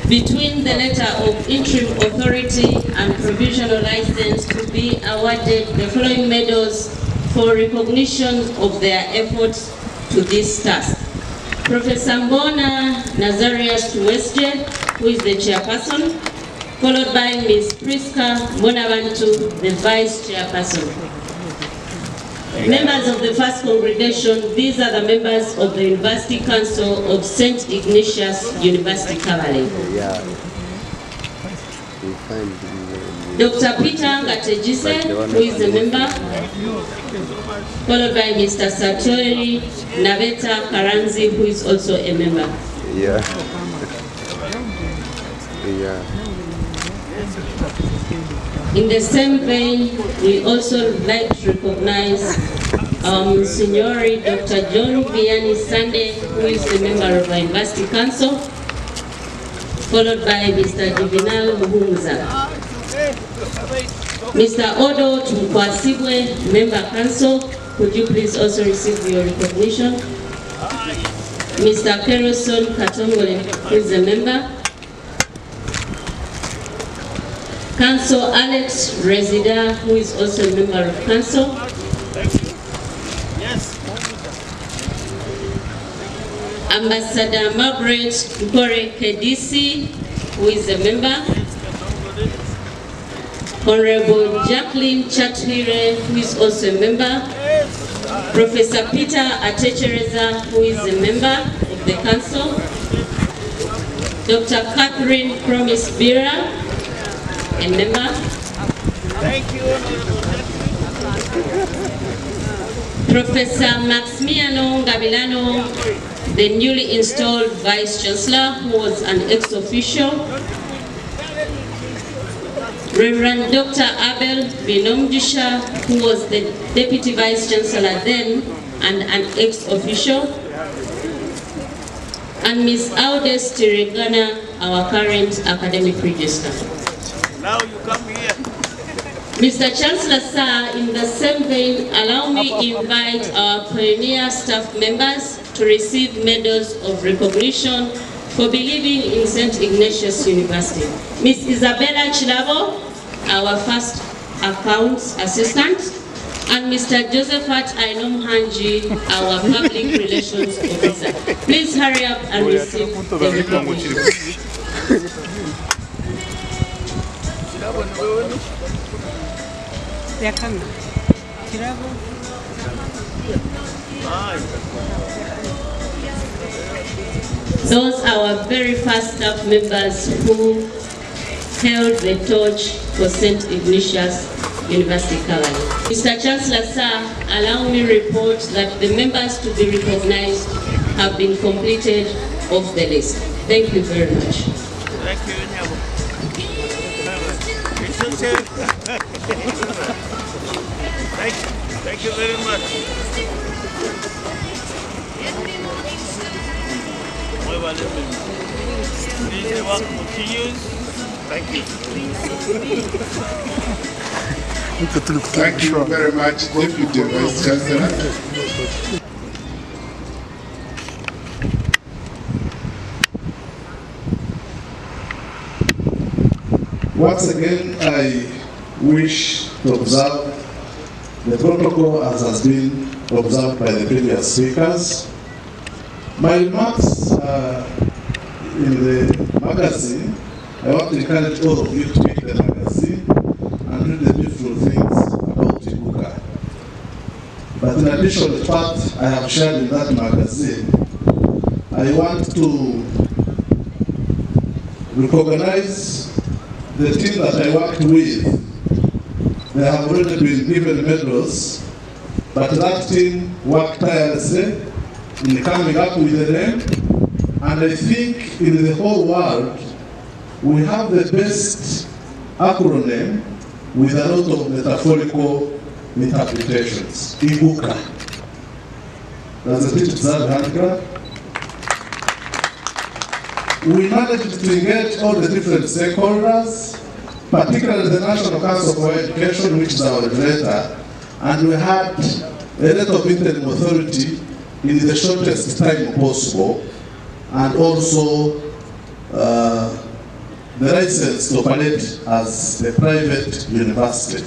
F: between the letter of interim authority and provisional license to be awarded the following medals for recognition of their efforts to this task. Professor Mbona Nazarius Tuwesje, who is the chairperson, followed by Ms. Priska Mbonabantu, the vice chairperson. Members of the first congregation, these are the members of the University Council of St. Ignatius University Kabale. Dr. Peter Ngatejise, who is a member, followed by Mr. Satori Naveta Karanzi, who is also a member.
J: Yeah.
F: In the same vein, we also like to recognize Signori Dr. John Vianney Sande, who is a member of our University Council, followed by Mr. Juvenal Muhumuza. Mr. Odo Tumkwasibwe, Member Council, could you please also receive your recognition? Mr. Keroson Katongole, who is a member. Council Alex Resida, who is also a member of Council.
E: Yes.
F: Ambassador Margaret Nkore Kedisi, who is a member. Honorable Jacqueline Chatwire, who is also a member. Professor Peter Atechereza, who is a member of the Council. Dr. Catherine Promise Bira, a member.
E: Thank you.
F: Professor Maximiano Gabilano, the newly installed Vice Chancellor, who was an ex-officio. Reverend Dr. Abel Binomjisha, who was the Deputy Vice Chancellor then and an ex-officio. And Ms. Audes Tiregana, our current academic register.
E: Now you come here.
F: Mr. Chancellor, sir, in the same vein, allow me to invite our pioneer staff members to receive medals of recognition for believing in St. Ignatius University. Ms. Isabella Chilabo, our first accounts assistant, and Mr. Josephat Ainom Hanji, our public relations officer. Please hurry up and receive the recognition. Those are our very first staff members who held the torch for St. Ignatius University Kabale. Mr. Chancellor, sir, allow me to report that the members to be recognized have been completed off the list. Thank you very much.
E: Thank you. Thank you very much. Please, the work continues. Thank you.
D: Thank you very much, Deputy Vice Chancellor.
K: Once again, I wish to observe the protocol as has been observed by the previous speakers. My remarks in the magazine, I want to encourage all of you to read the magazine and read the beautiful things about Ibuka. But in addition to what I have shared in that magazine, I want to recognize the team that I worked with. They have already been given medals, but that team worked tirelessly in coming up with the name. And I think in the whole world, we have the best acronym with a lot of metaphorical interpretations. Ibuka. Doesn't it deserve hand clap? We managed to engage all the different stakeholders, particularly the National Council for Education, which is our regulator, and we had a lot of interim authority in the shortest time possible, and also the license to operate as a private university.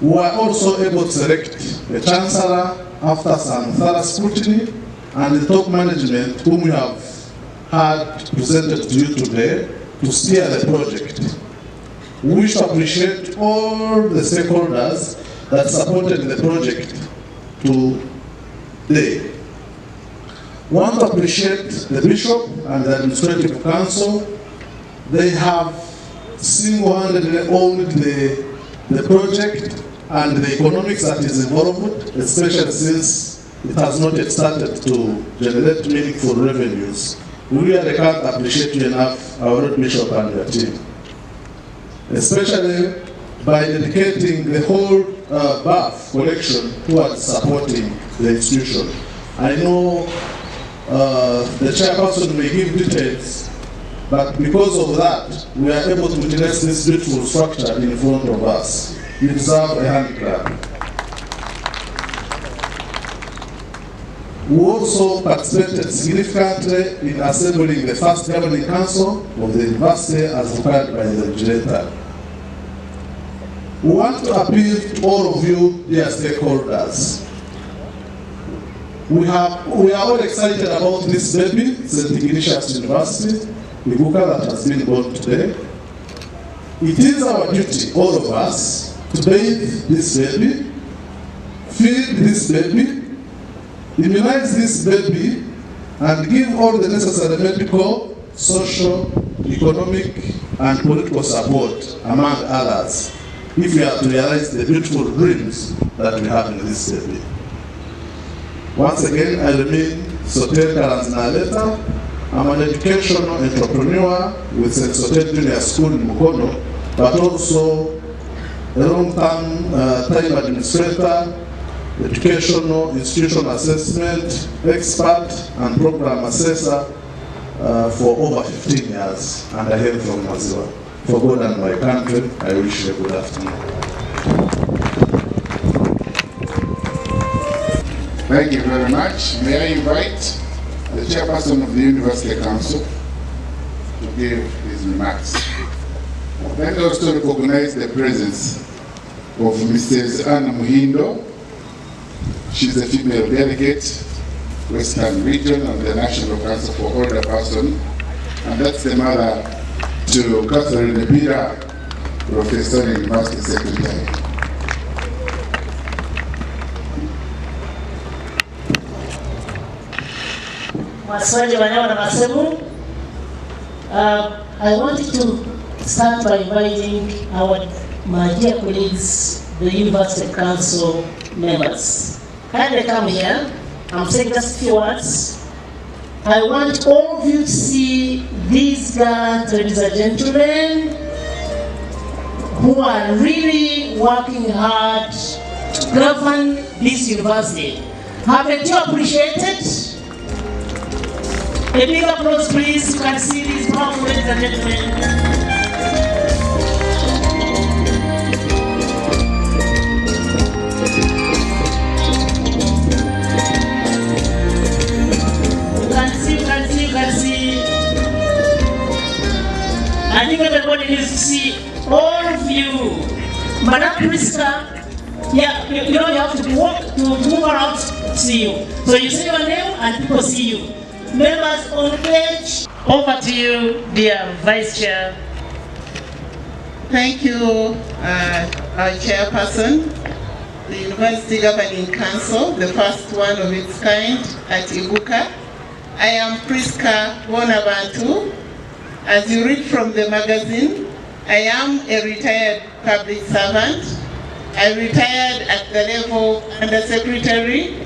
K: We were also able to select a chancellor after some thorough scrutiny, and the top management whom we have had presented to you today to steer the project. We wish to appreciate all the stakeholders that supported the project today. We want to appreciate the Bishop and the Administrative Council. They have single-handedly owned the project and the economics that is involved, especially since it has not yet started to generate meaningful revenues. We really can't appreciate you enough, our Lord Bishop and your team, especially by dedicating the whole BAF collection towards supporting the institution. I know the chairperson may give details, but because of that, we are able to witness this beautiful structure in front of us. You deserve a hand clap. We also participated significantly in assembling the first governing council of the university as required by the regulator. We want to appeal to all of you, dear stakeholders. We are all excited about this baby, St. Ignatius University, Ibuka, that has been born today. It is our duty, all of us, to bathe this baby, feed this baby, immunize this baby, and give all the necessary medical, social, economic, and political support, among others, if we are to realize the beautiful dreams that we have in this baby. Once again, I remain Soter Karanzinaleta. I'm an educational entrepreneur with St. Soter Junior School in Mukono, but also a long-term time administrator, educational institution assessment expert, and program assessor for over 15 years, and I hail from Maziwa. For God and my country, I wish you a good afternoon.
D: Thank you very much. May I invite the chairperson of the University Council to give his remarks. Let me also recognize the presence of Mrs. Anna Muhindo. She's a female delegate, Western Region of the National Council for Older Persons, and that's the mother to Catherine Nebira, Professor and University Secretary.
J: I wanted to start by inviting my dear colleagues, the University Council members. Kindly come here. I'm saying just a few words. I want all of you to see these girls, ladies and gentlemen, who are really working hard to govern this university. Haven't you appreciated? A big applause, please. You can see these powerful ladies and gentlemen. You can see. I think everybody needs to see all of you. Madam Priska, yeah, you know you have to walk to move around to see you. So you say your name and people see you. Members on the page, over to you, dear Vice Chair.
L: Thank you, our Chairperson, the University Governing Council, the first one of its kind at Ibuka. I am Priska Bonabantu. As you read from the magazine, I am a retired public servant. I retired at the level of Undersecretary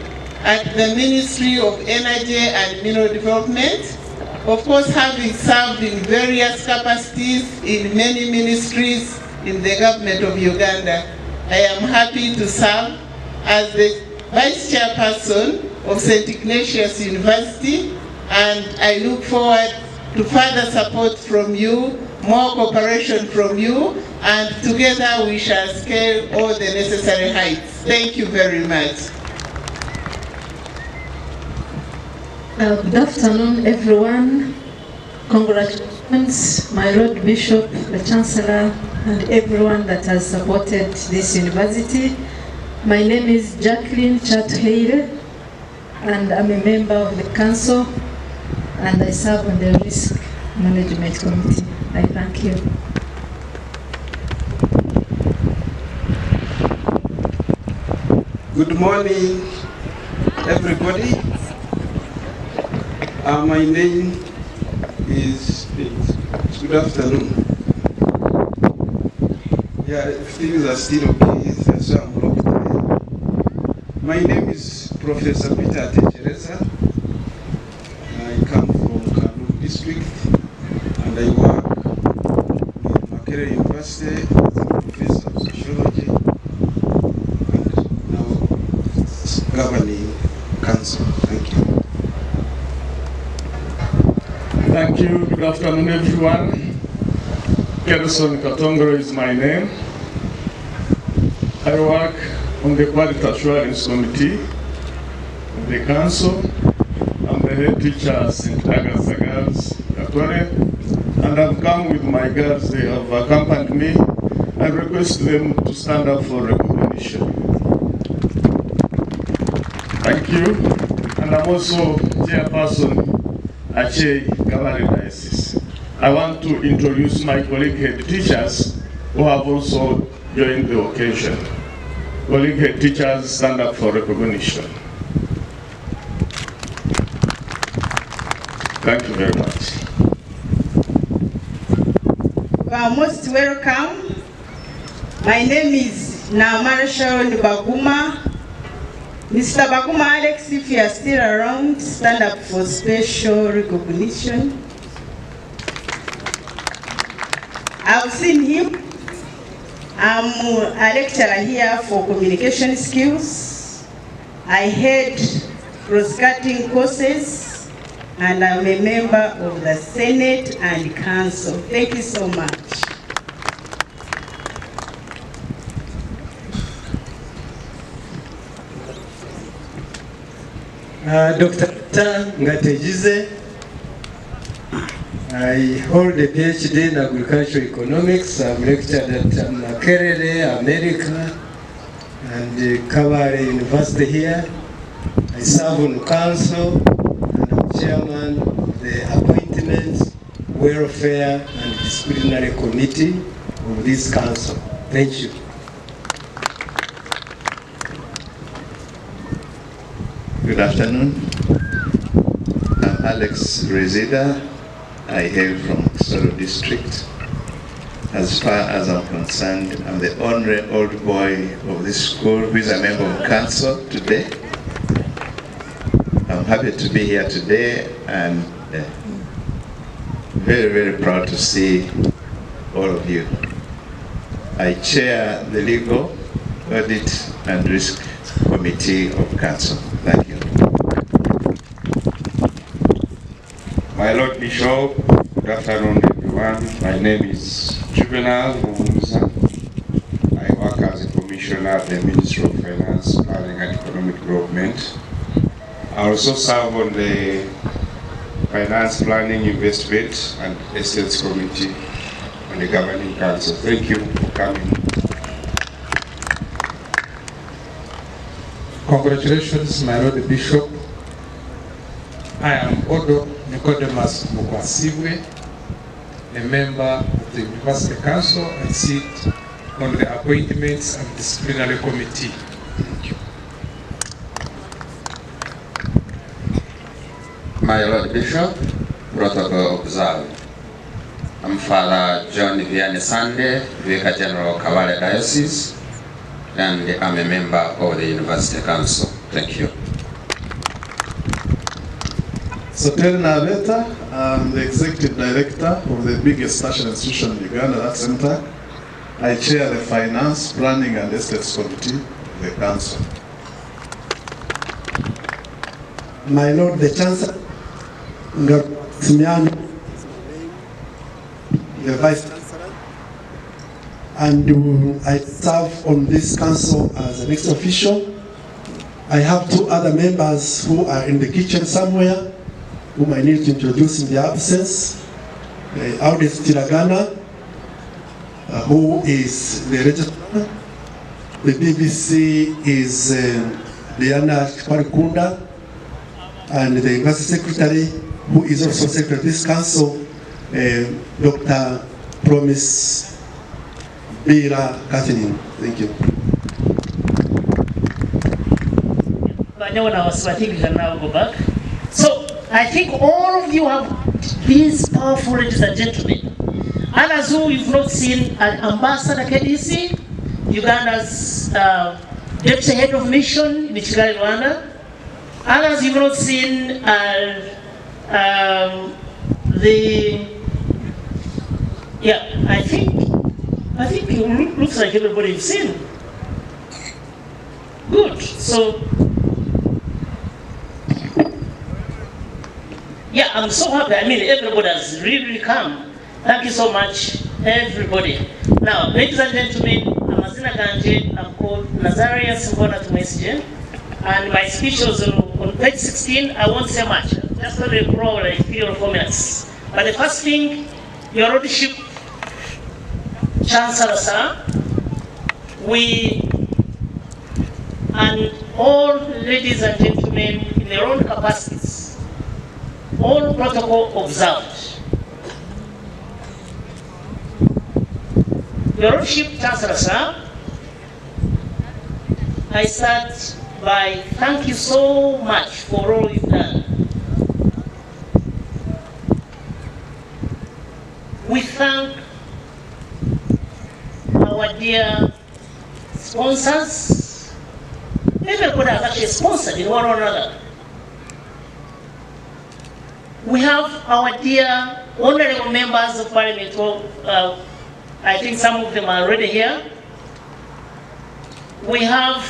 L: at the Ministry of Energy and Mineral Development. Of course, having served in various capacities in many ministries in the government of Uganda, I am happy to serve as the Vice Chairperson of St. Ignatius University, and I look forward to further support from you, more cooperation from you, and together we shall scale all the necessary heights. Thank you very much.
M: Good afternoon, everyone. Congratulations, my Lord Bishop, the Chancellor, and everyone that has supported this university. My name is Jacqueline Chatheire, and I'm a member of the council, and I serve on the Risk Management Committee. I thank you.
N: Good morning, everybody. My name is, good afternoon. Yeah, if things are still okay, that's why I'm locked there. My name is Professor Peter Techereza. I come from Kabale district and I work with Makerere University as a professor of sociology and now governing council. Thank you.
O: Thank you. Good afternoon, everyone. Kelson Katongoro is my name. I work on the Quality Assurance Committee of the Council. I'm the head teacher at St. Agatha Girls, Katore, and I've come with my girls. They have accompanied me. I request them to stand up for recognition. Thank you. And I'm also chairperson at Kabale Diocese. I want to introduce my colleague head teachers who have also joined the occasion. Colleague head teachers, stand up for recognition. Thank you very much.
P: You are most welcome. My name is Namarsharon Baguma. Mr. Baguma Alex, if you are still around, stand up for special recognition. I've seen him. I'm a lecturer here for communication skills. I head cross-cutting courses, and I'm a member of the Senate and Council. Thank you so much.
Q: Dr. Ngatejize. I hold a PhD in agricultural economics. I've lectured at Makerere, America, and Kabale University here. I serve on council, and I'm chairman of the Appointments, Welfare, and Disciplinary Committee of this council. Thank you.
R: Good afternoon. I'm Alex Resida. I hail from Soro District. As far as I'm concerned, I'm the only old boy of this school who is a member of council today. I'm happy to be here today and very, very proud to see all of you. I chair the Legal, Audit and Risk Committee of Council. Thank you.
S: My Lord Bishop, good afternoon everyone. My name is Juvenal Mumuza. I work as a commissioner at the Ministry of Finance, Planning and Economic Development. I also serve on the Finance, Planning, Investment and Estates Committee on the Governing Council. Thank you for coming.
T: Congratulations, my Lord Bishop. I am Odo Nicodemus Mukwasibwe, a member of the University Council and sit on the Appointments and Disciplinary Committee. Thank you.
U: My Lord Bishop, protocol observed. I'm Father John Vianney Sande, Vicar General Kabale Diocese, and I'm a member of the University Council. Thank you.
K: Sotel Naveta, I'm the Executive Director of the biggest national institution in Uganda, that's CENTAC. I chair the Finance, Planning and Estates Committee of the Council.
C: My Lord the Chancellor, Simiano, the Vice Chancellor, and I serve on this council as an ex official. I have two other members who are in the kitchen somewhere, whom I need to introduce in their absence. Audis Tiragana, who is the registrar. The BBC is Diana Kwarikunda, and the University Secretary, who is also Secretary of this Council, Dr. Promise Bira Catherine. Thank you.
J: So I think all of you have these powerful ladies and gentlemen Others who you've not seen are Ambassador KDC, Uganda's Deputy Head of Mission in Kigali, Rwanda. Others you've not seen are I think it looks like everybody you've seen. Good. So, yeah, I'm so happy. I mean, everybody has really come. Thank you so much, everybody. Now, ladies and gentlemen, I'm called Nazarius Mbona Tumesije, and my speech was on page 16. I won't say much, just only probably 3 or 4 minutes. But the first thing, Your Lordship, Chancellor Sir, we and all ladies and gentlemen in their own capacities, all protocol observed. Your Lordship, Chancellor Sir, I start by thank you so much for all you've done. We thank our dear sponsors. Everybody has actually sponsored in one or another. We have our dear honorable members of parliament. I think some of them are already here. We have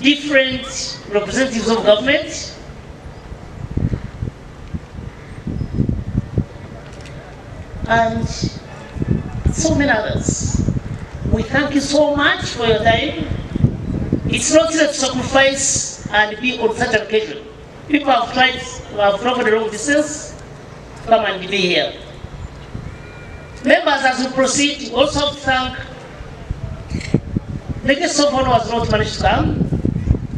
J: different representatives of government. And so many others. We thank you so much for your time. It's not easy to sacrifice and be on such an occasion. People have traveled a long distance to come and be here. Members, as we proceed, we also have to thank the guest of honor has not managed to come.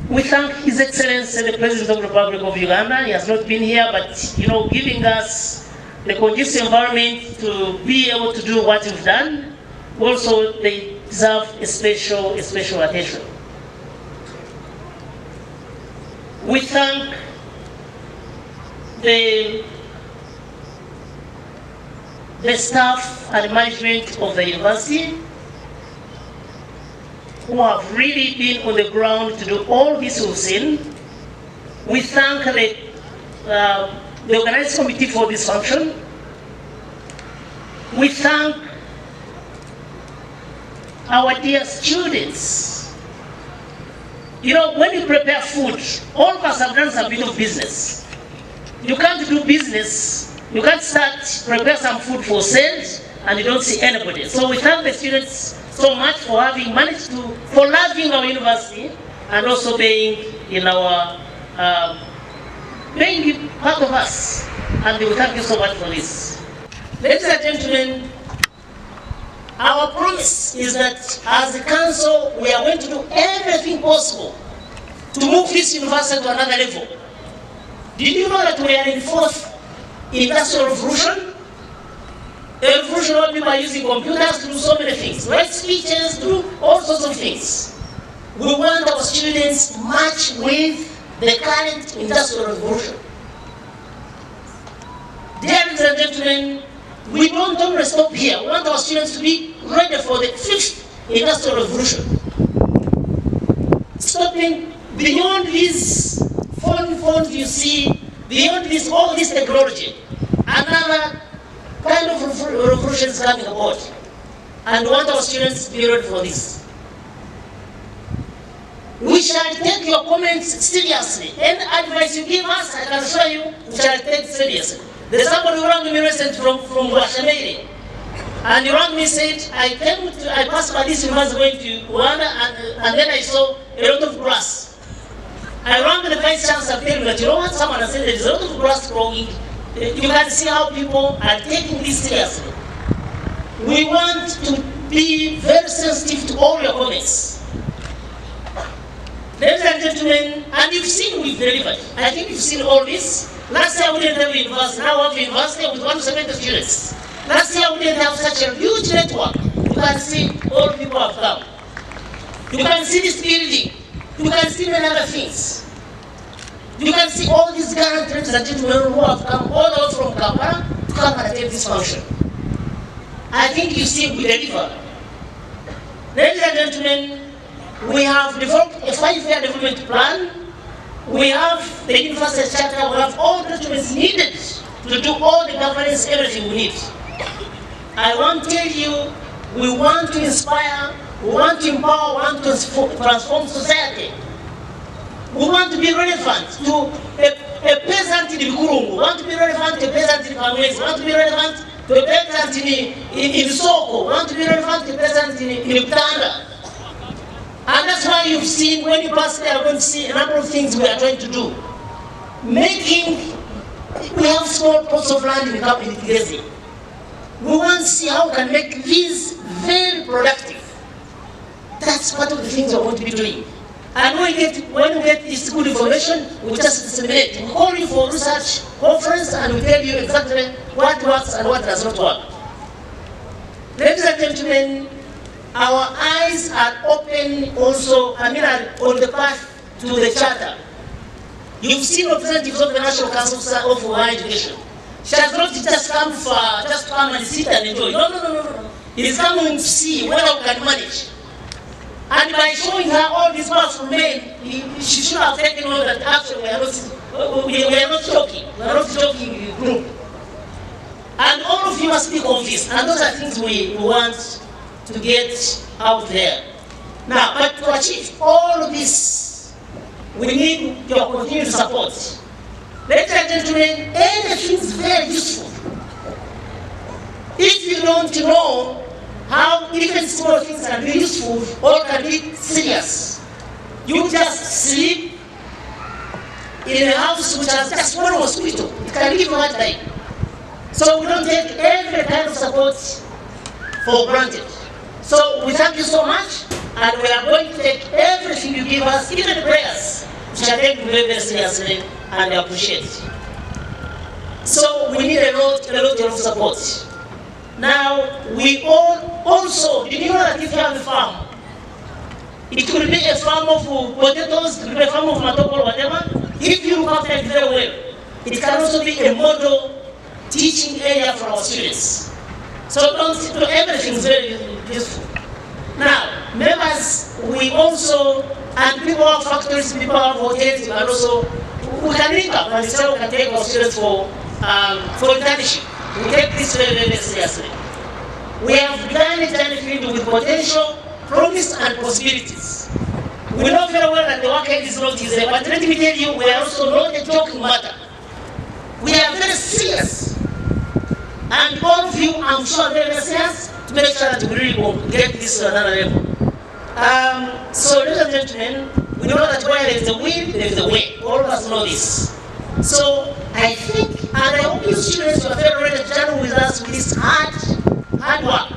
J: We thank His Excellency, the President of the Republic of Uganda. He has not been here, but giving us the conducive environment to be able to do what we've done. Also, they deserve a special attention. We thank the staff and management of the university who have really been on the ground to do all this we've seen. We thank the organizing committee for this function. We thank our dear students. When you prepare food, all of us have done some bit of business. You can't do business, you can't prepare some food for sales and you don't see anybody. So we thank the students so much for having managed for loving our university and also being being part of us. And we thank you so much for this. Ladies and gentlemen, our promise is that as a council, we are going to do everything possible to move this university to another level. Did you know that we are in the 4th industrial revolution? The revolution will be by using computers to do so many things, write speeches, do all sorts of things. We want our students match with the current industrial revolution. Ladies and gentlemen, we don't only stop here. We want our students to be ready for the 5th industrial revolution. Stopping beyond these phones you see, beyond all this technology, another kind of revolution is coming about. And we want our students to be ready for this. We shall take your comments seriously. Any advice you give us, I can assure you, we shall take it seriously. There's somebody who rang me recently from Guashamere. And he rang me and said, I passed by this university going to Rwanda and then I saw a lot of grass. I rang the vice chancellor and told me that, you know what, someone has said there's a lot of grass growing. You can see how people are taking this seriously. We want to be very sensitive to all your comments. Ladies and gentlemen, and you've seen we've delivered. I think you've seen all this. Last year we didn't have a university, now we have a university with 170 students. Last year we didn't have such a huge network. You can see all people have come. You can see this building. You can see many other things. You can see all these gallant ladies and gentlemen who have come all out from Kabale to come and attend this function. I think you see we deliver. Ladies and gentlemen, we have developed a 5-year development plan. We have the university charter, we have all the documents needed to do all the governance, everything we need. I want to tell you, we want to inspire, we want to empower, we want to transform society. We want to be relevant to a peasant in Kurungu, we want to be relevant to a peasant in Kamwezi, we want to be relevant to a peasant in Soko, we want to be relevant to a peasant in Butanda. And that's why you've seen, when you pass there, you're going to see a number of things we are trying to do. We have small plots of land in Kabale. We want to see how we can make these very productive. That's part of the things we're going to be doing. And when we get this good information, we just disseminate. We call you for research conference and we tell you exactly what works and what does not work. Ladies and gentlemen, our eyes are open also, on the path to the charter. You've seen representatives of the National Council of Higher Education. She has not just come to come and sit and enjoy. No. It is coming to see whether we can manage. And by showing her all these parts from men, she should have taken note that actually we are not joking. We are not joking group. And all of you must be convinced. And those are things we want to get out there. Now, but to achieve all of this, we need your continued support. Ladies and gentlemen, anything is very useful. If you don't know how even small things can be useful or can be serious, you just sleep in a house which has just one mosquito. It can give you hard time. So we don't take every kind of support for granted. So we thank you so much, and we are going to take everything you give us, even prayers, which are taken very, very seriously and appreciate. So we need a lot of support. Now, we all also, did you know that if you have a farm, it could be a farm of potatoes, it could be a farm of matoko or whatever. If you look after it very well, it can also be a model teaching area for our students. So don't do everything is very useful. Now, members, we also, and people have factories, people have hotels, we can also, we can link up and say we can take our students for internship. We take this very, very seriously. We have done it with potential, promise, and possibilities. We know very well that the work is not easy, but let me tell you, we are also not a joking matter. We are very serious. And all of you, I'm sure, are very serious to make sure that we really will get this to another level. So, ladies and gentlemen, we know that where there is a will, there is a way. All of us know this. So, I think, and I hope you students are very ready to journey with us with this hard work.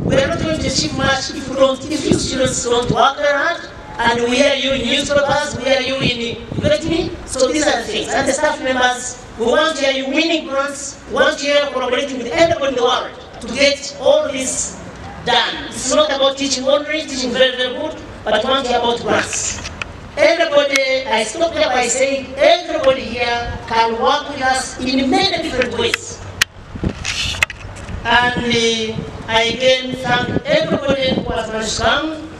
J: We are not going to achieve much if you students don't work very hard, and we hear you in newspapers, we hear you in Unviersity. So these are the things. And the staff members, we want to hear you winning grants, we want to hear you collaborating with everybody in the world to get all this done. It's not about teaching only, teaching very, very good, but we want to hear about grants. Everybody, I stop here by saying everybody here can work with us in many different ways. And I again thank everybody who has managed to come,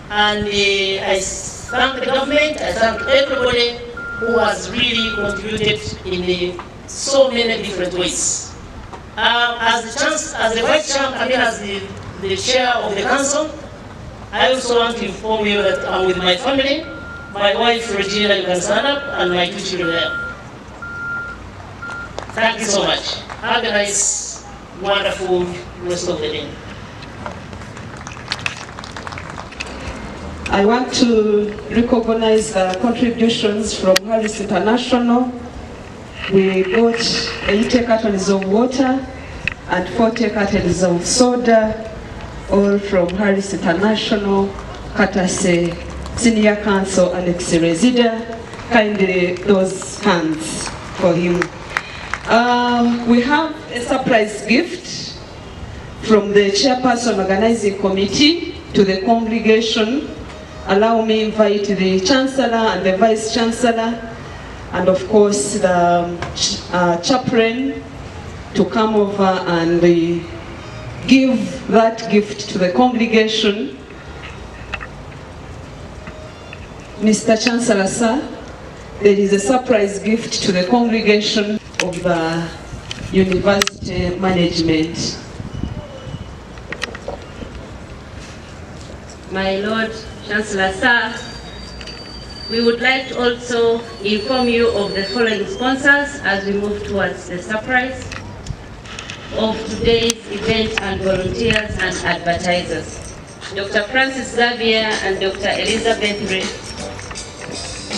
J: and I thank the government, I thank everybody who has really contributed in so many different ways. As the vice chair, as the chair of the council, I also want to inform you that I'm with my family. My wife, Regina, you can stand up, and my 2 children there. Thank you so much. Have a nice, wonderful rest of the day.
A: I want to recognize the contributions from Harris International. We got 80 cartons of water and 40 cartons of soda, all from Harris International, courtesy Senior Counsel Alex Resida. Kindly those hands for him. We have a surprise gift from the Chairperson Organizing Committee to the congregation. Allow me to invite the Chancellor and the Vice Chancellor, and of course the chaplain, to come over and give that gift to the congregation, Mr. Chancellor, sir, there is a surprise gift to the congregation of the university management.
F: My Lord Chancellor, sir, we would like to also inform you of the following sponsors as we move towards the surprise of today's event and volunteers and advertisers. Dr. Francis Xavier and Dr. Elizabeth Ray,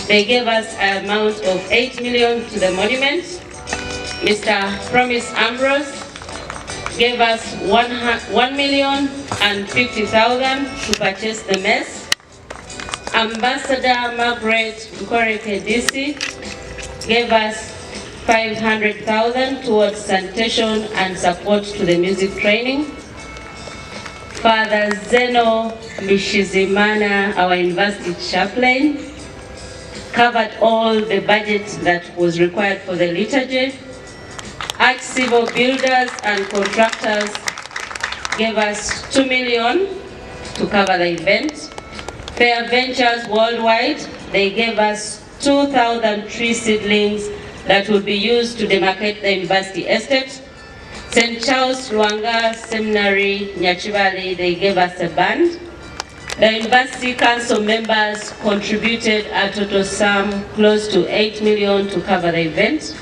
F: they gave us an amount of 8 million to the monument. Mr. Promise Ambrose gave us 1,050,000 to purchase the mess. Ambassador Margaret Nkoreke DC gave us 500,000 towards sanitation and support to the music training. Father Zeno Mishizimana, our university chaplain, covered all the budget that was required for the liturgy. Arch Civil Builders and Contractors gave us 2 million to cover the event. Fair Ventures Worldwide, they gave us 2,000 tree seedlings that will be used to demarcate the university estate. St. Charles Luanga Seminary, Nyachibali, they gave us a band. The University Council members contributed a total sum close to 8 million to cover the event.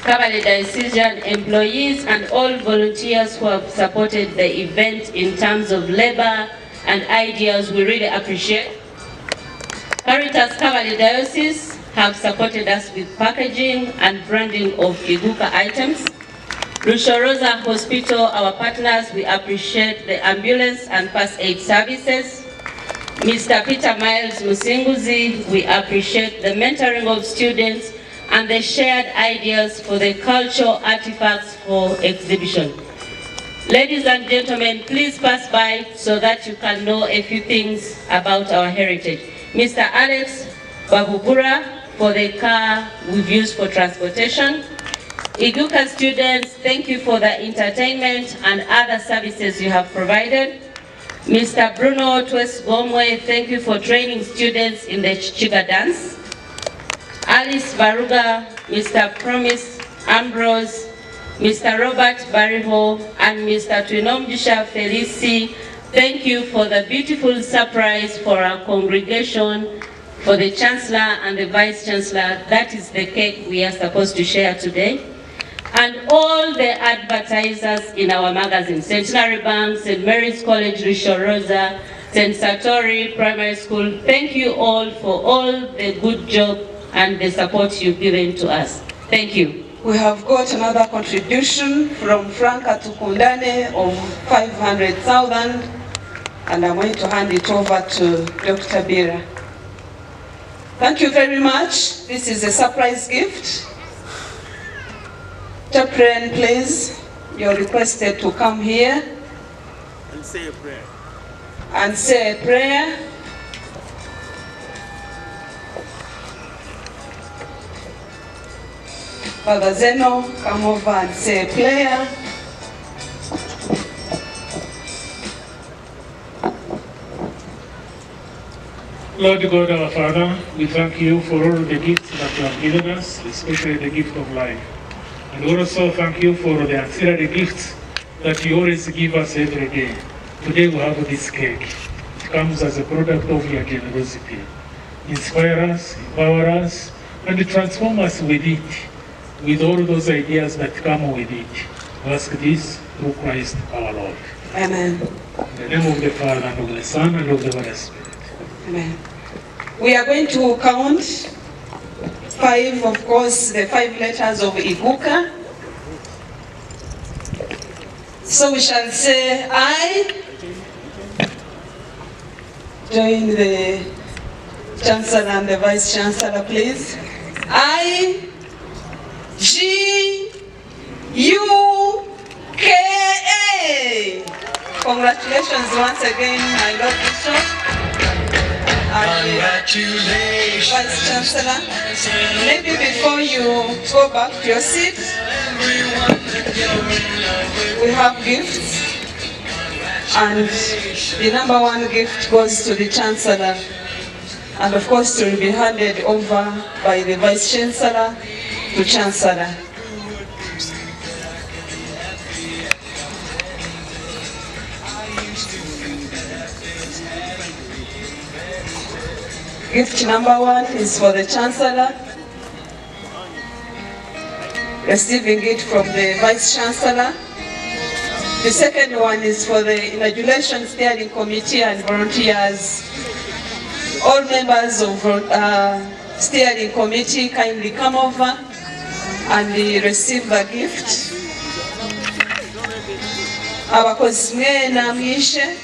F: Kabale Diocesan employees and all volunteers who have supported the event in terms of labor and ideas, we really appreciate. Caritas Kabale Diocese have supported us with packaging and branding of Iguka items. Lucia Rosa Hospital, our partners, we appreciate the ambulance and first aid services. Mr. Peter Miles Musinguzi, we appreciate the mentoring of students and the shared ideas for the cultural artifacts for exhibition. Ladies and gentlemen, please pass by so that you can know a few things about our heritage. Mr. Alex Babugura for the car we've used for transportation. Iguka students, thank you for the entertainment and other services you have provided. Mr. Bruno Twes Gomwe, thank you for training students in the Chichiga dance. Alice Baruga, Mr. Promise Ambrose, Mr. Robert Bariho, and Mr. Twinomjisha Felici, thank you for the beautiful surprise for our congregation, for the Chancellor and the Vice Chancellor. That is the cake we are supposed to share today. And all the advertisers in our magazine, Centenary Bank, St. Mary's College, Risho Rosa, St. Satori Primary School, thank you all for all the good job and the support you've given to us. Thank you.
A: We have got another contribution from Frank Atukundane of 500,000, and I'm going to hand it over to Dr. Bira. Thank you very much. This is a surprise gift. Chaplain, please, you're requested to come here
E: and say a prayer.
A: And say a prayer. Father Zeno, come over and say a prayer.
G: Lord God, our Father, we thank you for all the gifts that you have given us, especially the gift of life. And we also thank you for the ancillary gifts that you always give us every day. Today we have this cake. It comes as a product of your generosity. Inspire us, empower us, and transform us with it, with all those ideas that come with it. We ask this through Christ our Lord.
A: Amen.
G: In the name of the Father, and of the Son, and of the Holy Spirit.
A: Amen. We are going to count 5, of course, the 5 letters of Iguka. So we shall say I. Join the Chancellor and the Vice Chancellor, please. I, G-U-K-A. Congratulations once again, my Lord Bishop.
H: Congratulations.
A: Vice Chancellor, maybe before you go back to your seat, we have gifts. And the number one gift goes to the Chancellor, and of course it will be handed over by the Vice Chancellor to Chancellor. Gift number one is for the Chancellor, receiving it from the Vice Chancellor. The second one is for the Inauguration Steering Committee and volunteers. All members of Steering Committee kindly come over and receive the gift. Abakozi mwena mwishe,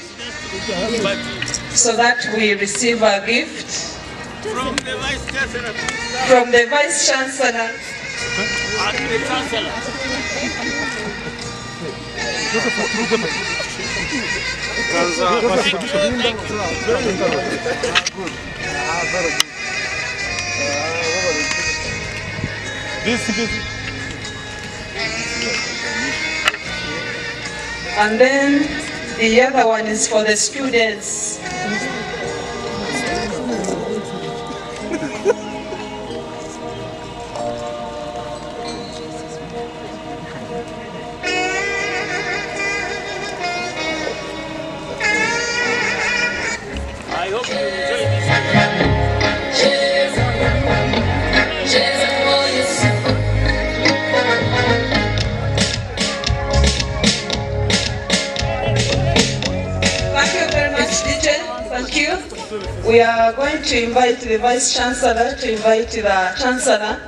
A: so that we receive a gift
E: from the Vice Chancellor.
A: From the Vice Chancellor.
E: And the Chancellor.
A: And then the other one is for the students.
E: I hope you enjoy this.
A: Thank you very much, DJ. Thank you. We are going to invite the Vice Chancellor to invite the Chancellor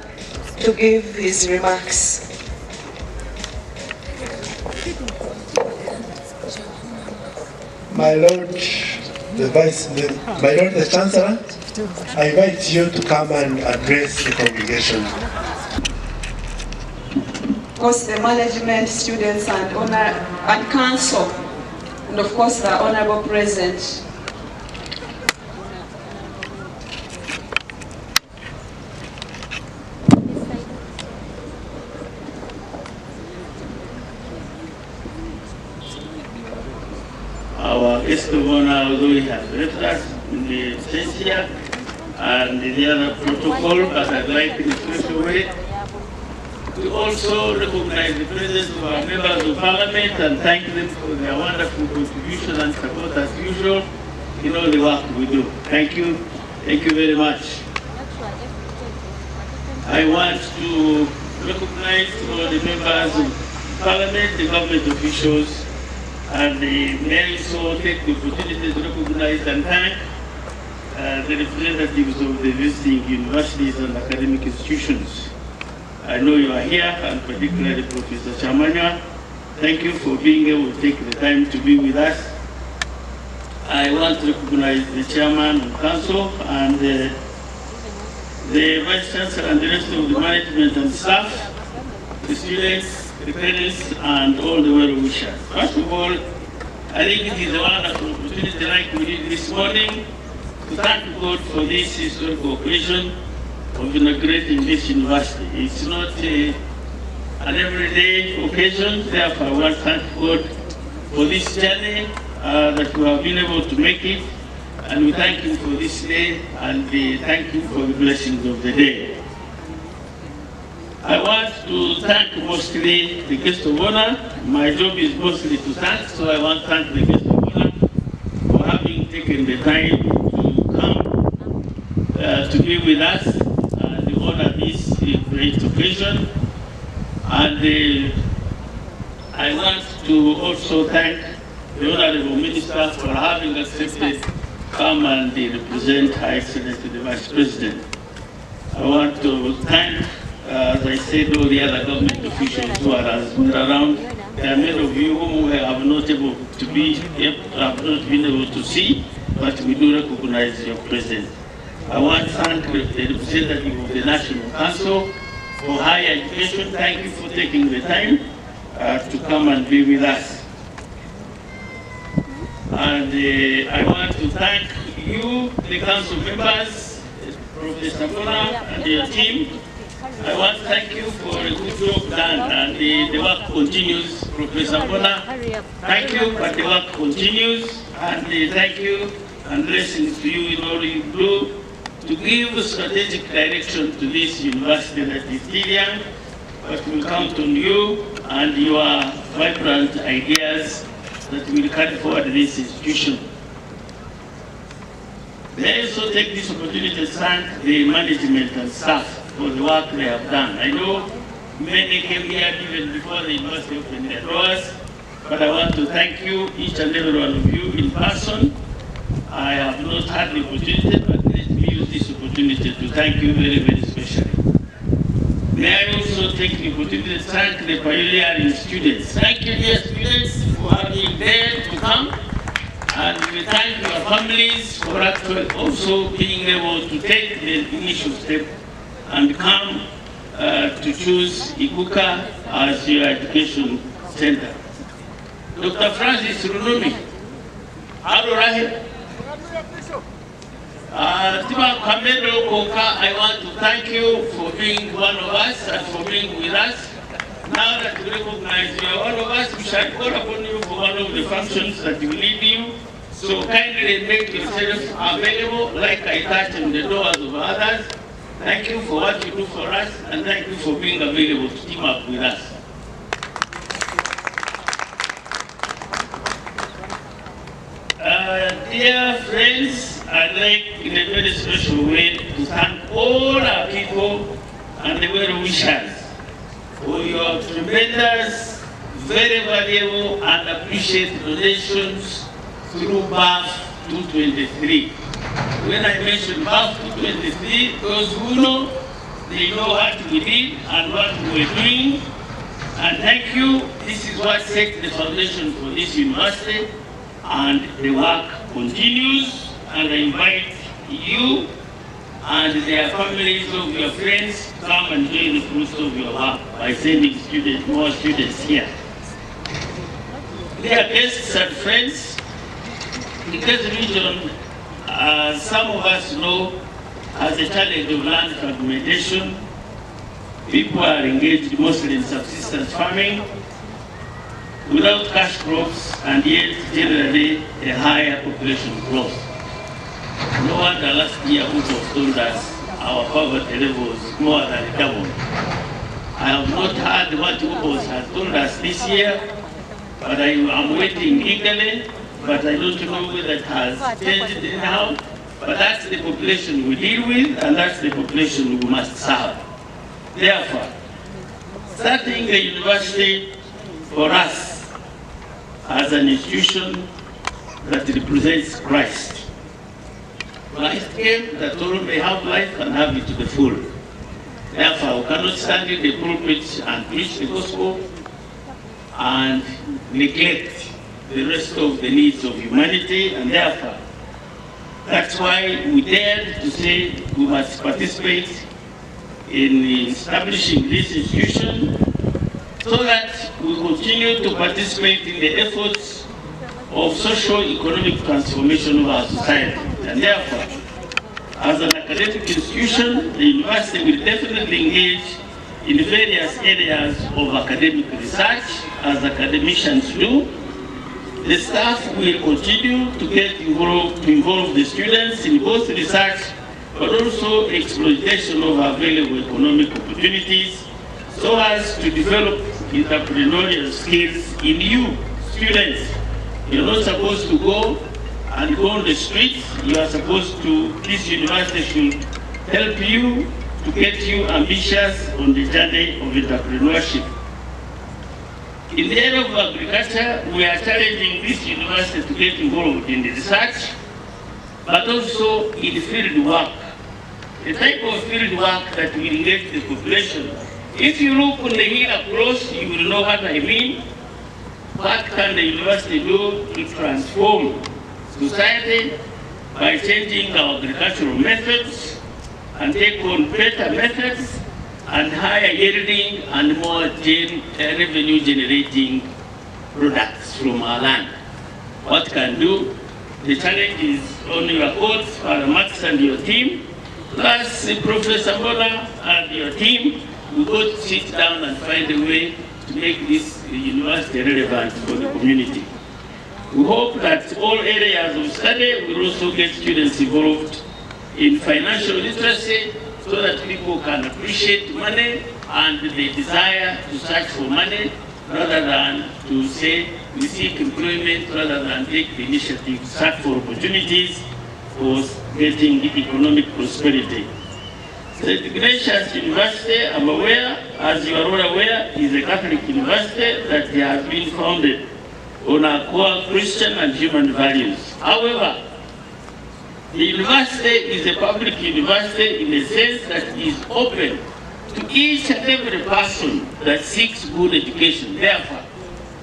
A: to give his remarks.
C: My Lord, the Chancellor, I invite you to come and address the congregation.
A: Of course, the management, students, and council, and of course the Honorable President.
B: Our guest of honor, although he has left us in the stage here, and the other protocol, but I'd like in a special way to also recognize the presence of our members of parliament and thank them for their wonderful contribution and support as usual in all the work we do. Thank you very much. I want to recognize all the members of parliament, the government officials, and may also take the opportunity to recognize and thank the representatives of the visiting universities and academic institutions. I know you are here, and particularly Professor Chamanya. Thank you for being able to take the time to be with us. I want to recognize the chairman of council and the vice chancellor and the rest of the management and staff, the students, the parents, and all the well-wishers. First of all, I think it is a wonderful opportunity, like we did this morning, to thank God for this historical occasion of inaugurating this university. It's not an everyday occasion, therefore I want to thank God for this journey that we have been able to make it, and we thank Him for this day, and we thank Him for the blessings of the day. I want to thank mostly the guest of honor. My job is mostly to thank, so I want to thank the guest of honor for having taken the time to come to be with us and to honor this great occasion. And I want to also thank the Honorable Minister for having accepted to come and represent Her Excellency the Vice President. I want to thank, as I said, all the other government officials who are around. There are many of you whom we have not able to be, have not been able to see, but we do recognize your presence. I want to thank the representative of the National Council for Higher Education. Thank you for taking the time to come and be with us. And I want to thank you, the council members, Professor Bona and your team, I want to thank you for a good job done, and the work continues. Professor Bona, thank you, but the work continues, and thank you and blessings to you in all you do to give strategic direction to this university that is still young, but will count on you and your vibrant ideas that will carry forward this institution. May I also take this opportunity to thank the management and staff for the work they have done. I know many came here even before the university opened their doors, but I want to thank you, each and every one of you in person. I have not had the opportunity, but let me use this opportunity to thank you very, very specially. May I also take the opportunity to thank the pioneering students. Thank you, dear students, for having dared to come. And we thank your families for actually also being able to take the initial step and come to choose Iguka as your education center. Dr. Francis Runumi, Tima Kamendo Konka, I want to thank you for being one of us and for being with us. Now that we recognize you are one of us, we shall call upon you for one of the functions that we need you. So kindly make yourself available like I touched on the doors of others. Thank you for what you do for us, and thank you for being available to team up with us. Dear friends, I'd like in a very special way to thank all our people and the well-wishers for your tremendous, very valuable and appreciated donations through BAF 223. When I mention BAF 223, those who know, they know what we did and what we were doing. And thank you. This is what set the foundation for this university, and the work continues. And I invite you and their families of your friends to come and join the fruits of your work by sending more students here. Dear guests and friends, the Kezi region, some of us know, has a challenge of land fragmentation. People are engaged mostly in subsistence farming without cash crops, and yet generally a higher population growth. No wonder last year Upo told us our poverty level was more than double. I have not heard what Upo has told us this year, but I am waiting eagerly, but I don't know whether it has changed now. But that's the population we deal with, and that's the population we must serve. Therefore, starting the university for us as an institution that represents Christ. Christ came that all may have life and have it to the full. Therefore, we cannot stand in the pulpit and preach the gospel and neglect the rest of the needs of humanity, and therefore, that's why we dared to say we must participate in establishing this institution so that we continue to participate in the efforts of socio-economic transformation of our society. And therefore, as an academic institution, the university will definitely engage in various areas of academic research, as academicians do. The staff will continue to get involved, to involve the students in both research, but also exploitation of available economic opportunities, so as to develop entrepreneurial skills in you, students. You're not supposed to go and go on the streets. You are supposed to, this university should help you to get you ambitious on the journey of entrepreneurship. In the area of agriculture, we are challenging this university to get involved in the research, but also in field work. The type of field work that will engage the population. If you look on the hill across, you will know what I mean. What can the university do to transform society by changing our agricultural methods and take on better methods and higher yielding and more revenue generating products from our land? What can do? The challenge is on your courts, Father Max and your team, Plus, Professor Bona and your team, we got to sit down and find a way to make this university relevant for the community. We hope that all areas of study will also get students involved in financial literacy so that people can appreciate money and the desire to search for money rather than to say we seek employment rather than take the initiative to search for opportunities for getting economic prosperity. St. Ignatius University, I'm aware, as you are all aware, is a Catholic university that has been founded on our core Christian and human values. However, the university is a public university in the sense that it is open to each and every person that seeks good education. Therefore,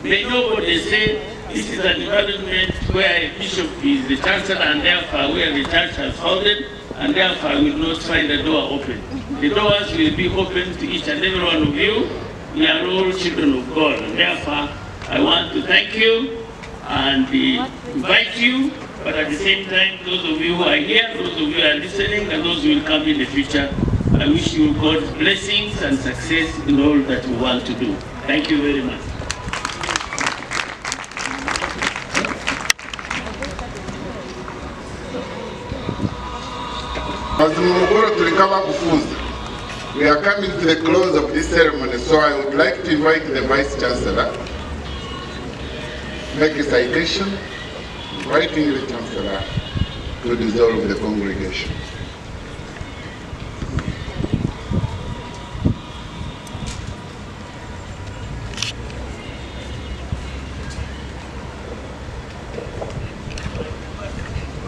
B: may nobody say this is an environment where a bishop is the chancellor and therefore where the church has founded and therefore I will not find the door open. The doors will be open to each and every one of you. We are all children of God, and therefore I want to thank you and invite you, but at the same time, those of you who are here, those of you who are listening, and those who will come in the future, I wish you God's blessings and success in all that you want to do. Thank you very much.
D: We are coming to the close of this ceremony, so I would like to invite the Vice Chancellor to make a citation, inviting the Chancellor to dissolve the congregation.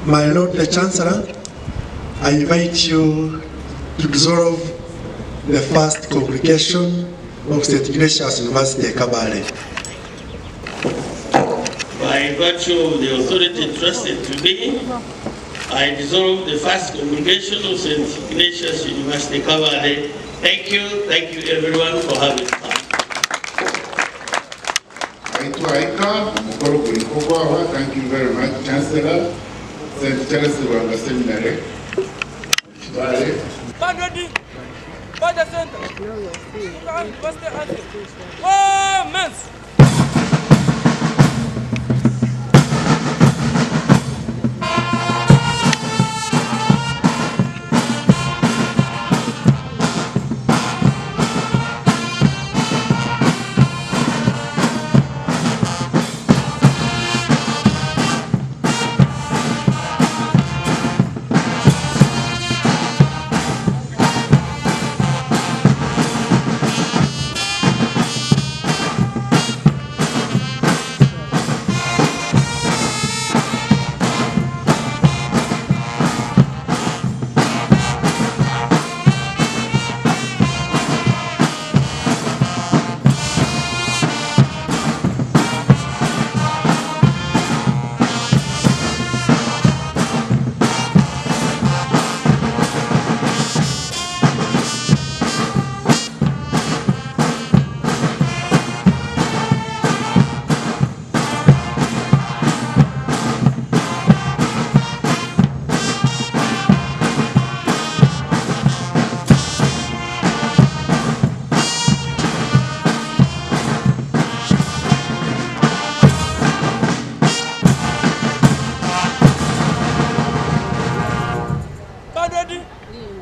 C: My Lord the Chancellor, I invite you to dissolve the first congregation of St. Ignatius University, Kabale.
B: By virtue of the authority entrusted to me, I dissolve the first congregation of St. Ignatius University, Kabale. Thank you everyone for having me.
D: Thank you very much, Chancellor, St. Charles Wanga Seminary.
I: Ready? By the center. University anthem. Oh, men's.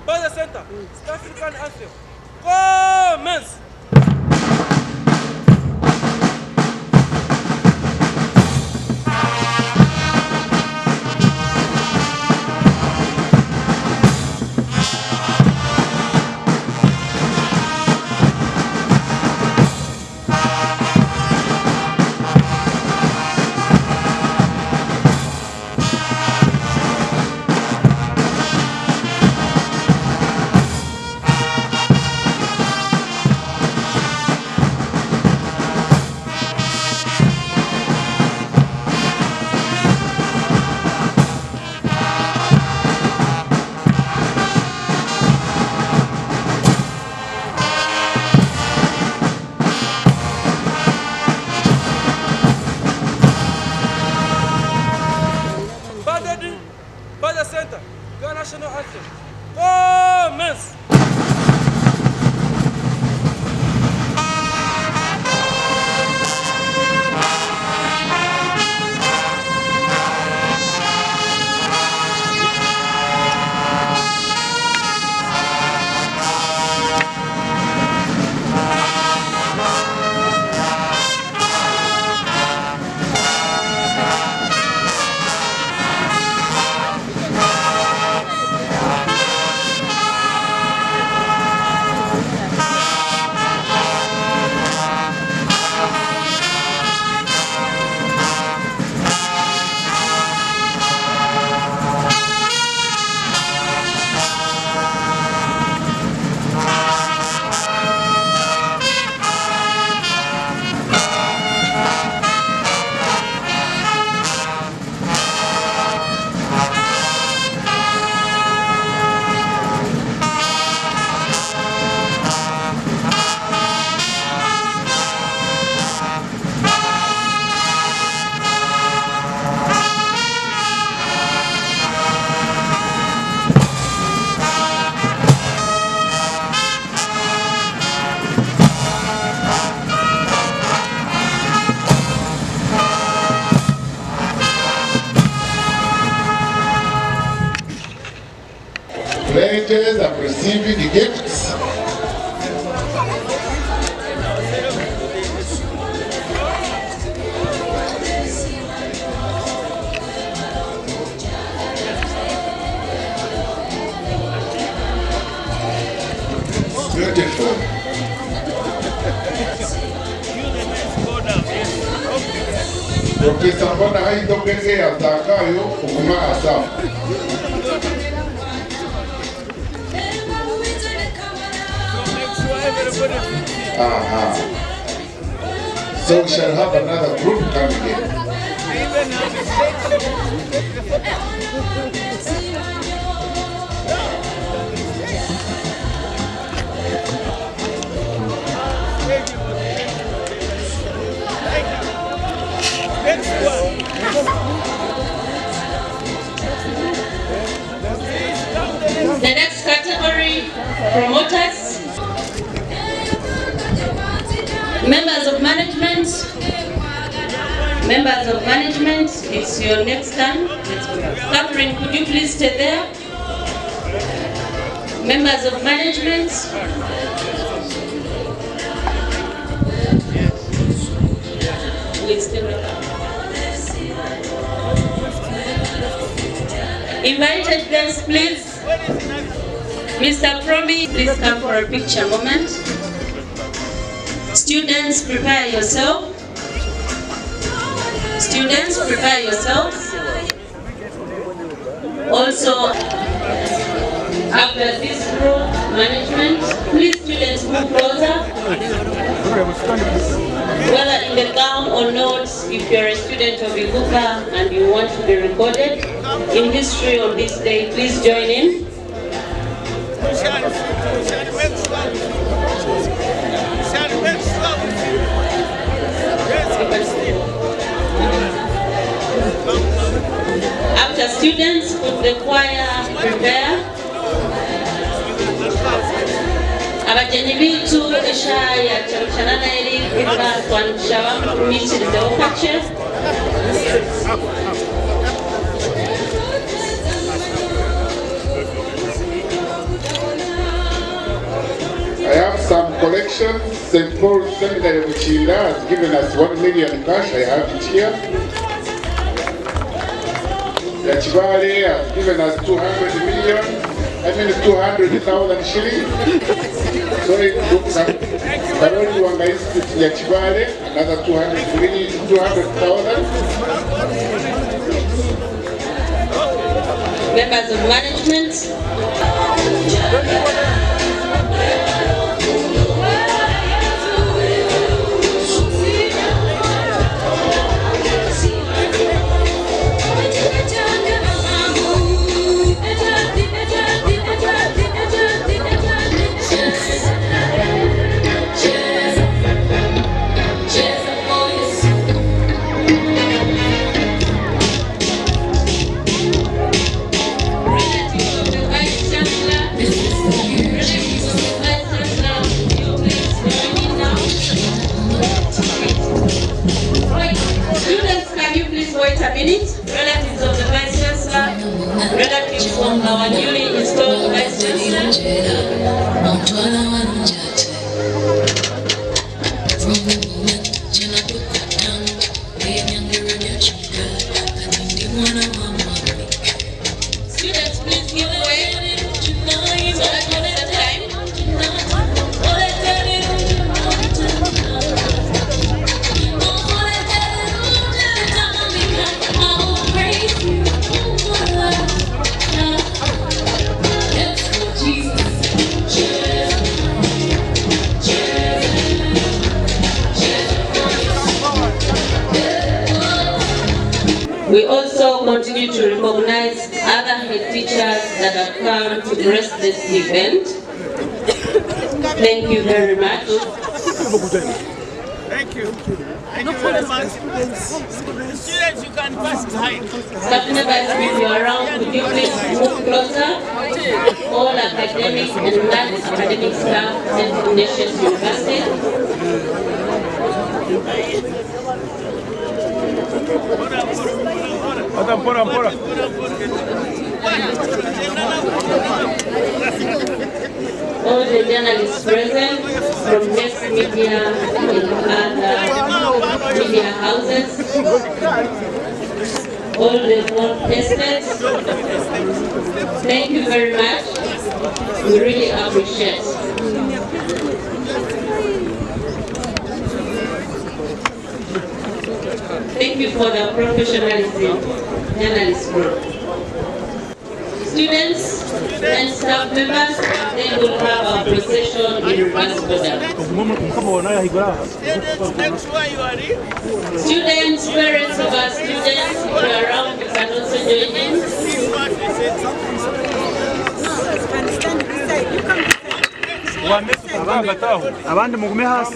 I: By the center. African anthem. Commence.
D: dignitaries have received the gifts. Beautiful. Professor Mbona haitokeze atakayo ukuma asafu. So we shall have another group coming in.
F: The next category, promoters, members of management. Members of management, it's your next turn. Catherine, could you please stay there? Members of management. Please stay there. Invited guests, please. Mr. Promi, please come for a picture moment. Students, prepare yourself. Students, prepare yourselves. Also, after this group management, please students move closer. Whether in the gown or not, if you're a student of Iguka and you want to be recorded in history on this day, please join in. After students, could the choir prepare? Abagenyi bitu eshaya charuchanana eri kuba twanushawa kumishirize okache.
D: I have some collections. St. Paul's Seminary Muchinda has given us 1 million cash. I have it here. The Kabale has given us 200 million. I mean 200,000 shillings. So it looks like Karoli Wanga Institute ya Kabale, another 200,000.
F: Members of management. Relatives of the Vice Chancellor, relatives of our newly installed Vice Students, please give way so that you have the time. We also continue to recognize other head teachers that have come to grace this event. Thank you very much.
E: Thank you. Thank you very much. Students, you can pass behind.
F: Staff members, if you are around, could you please move closer? All academic and non-academic staff at Ignatius University.
E: Pora.
F: All the journalists present from Next Media and other media houses, all the broadcasters, thank you very much. We really appreciate. Thank you for the professionalism journalist group. Students and staff members, they will have a procession in reverse order. Students, parents of our students, if you are around, you can also join in.
I: Abandi mugume hasi.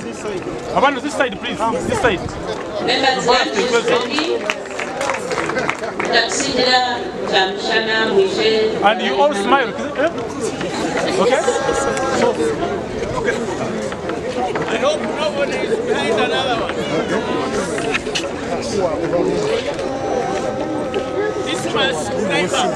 I: Abandi this side please. This side.
F: Members lunch is ready.
I: And you all smile. Okay?
E: I hope nobody is behind another one. This was sniper.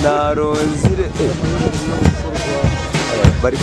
L: Naronzire bari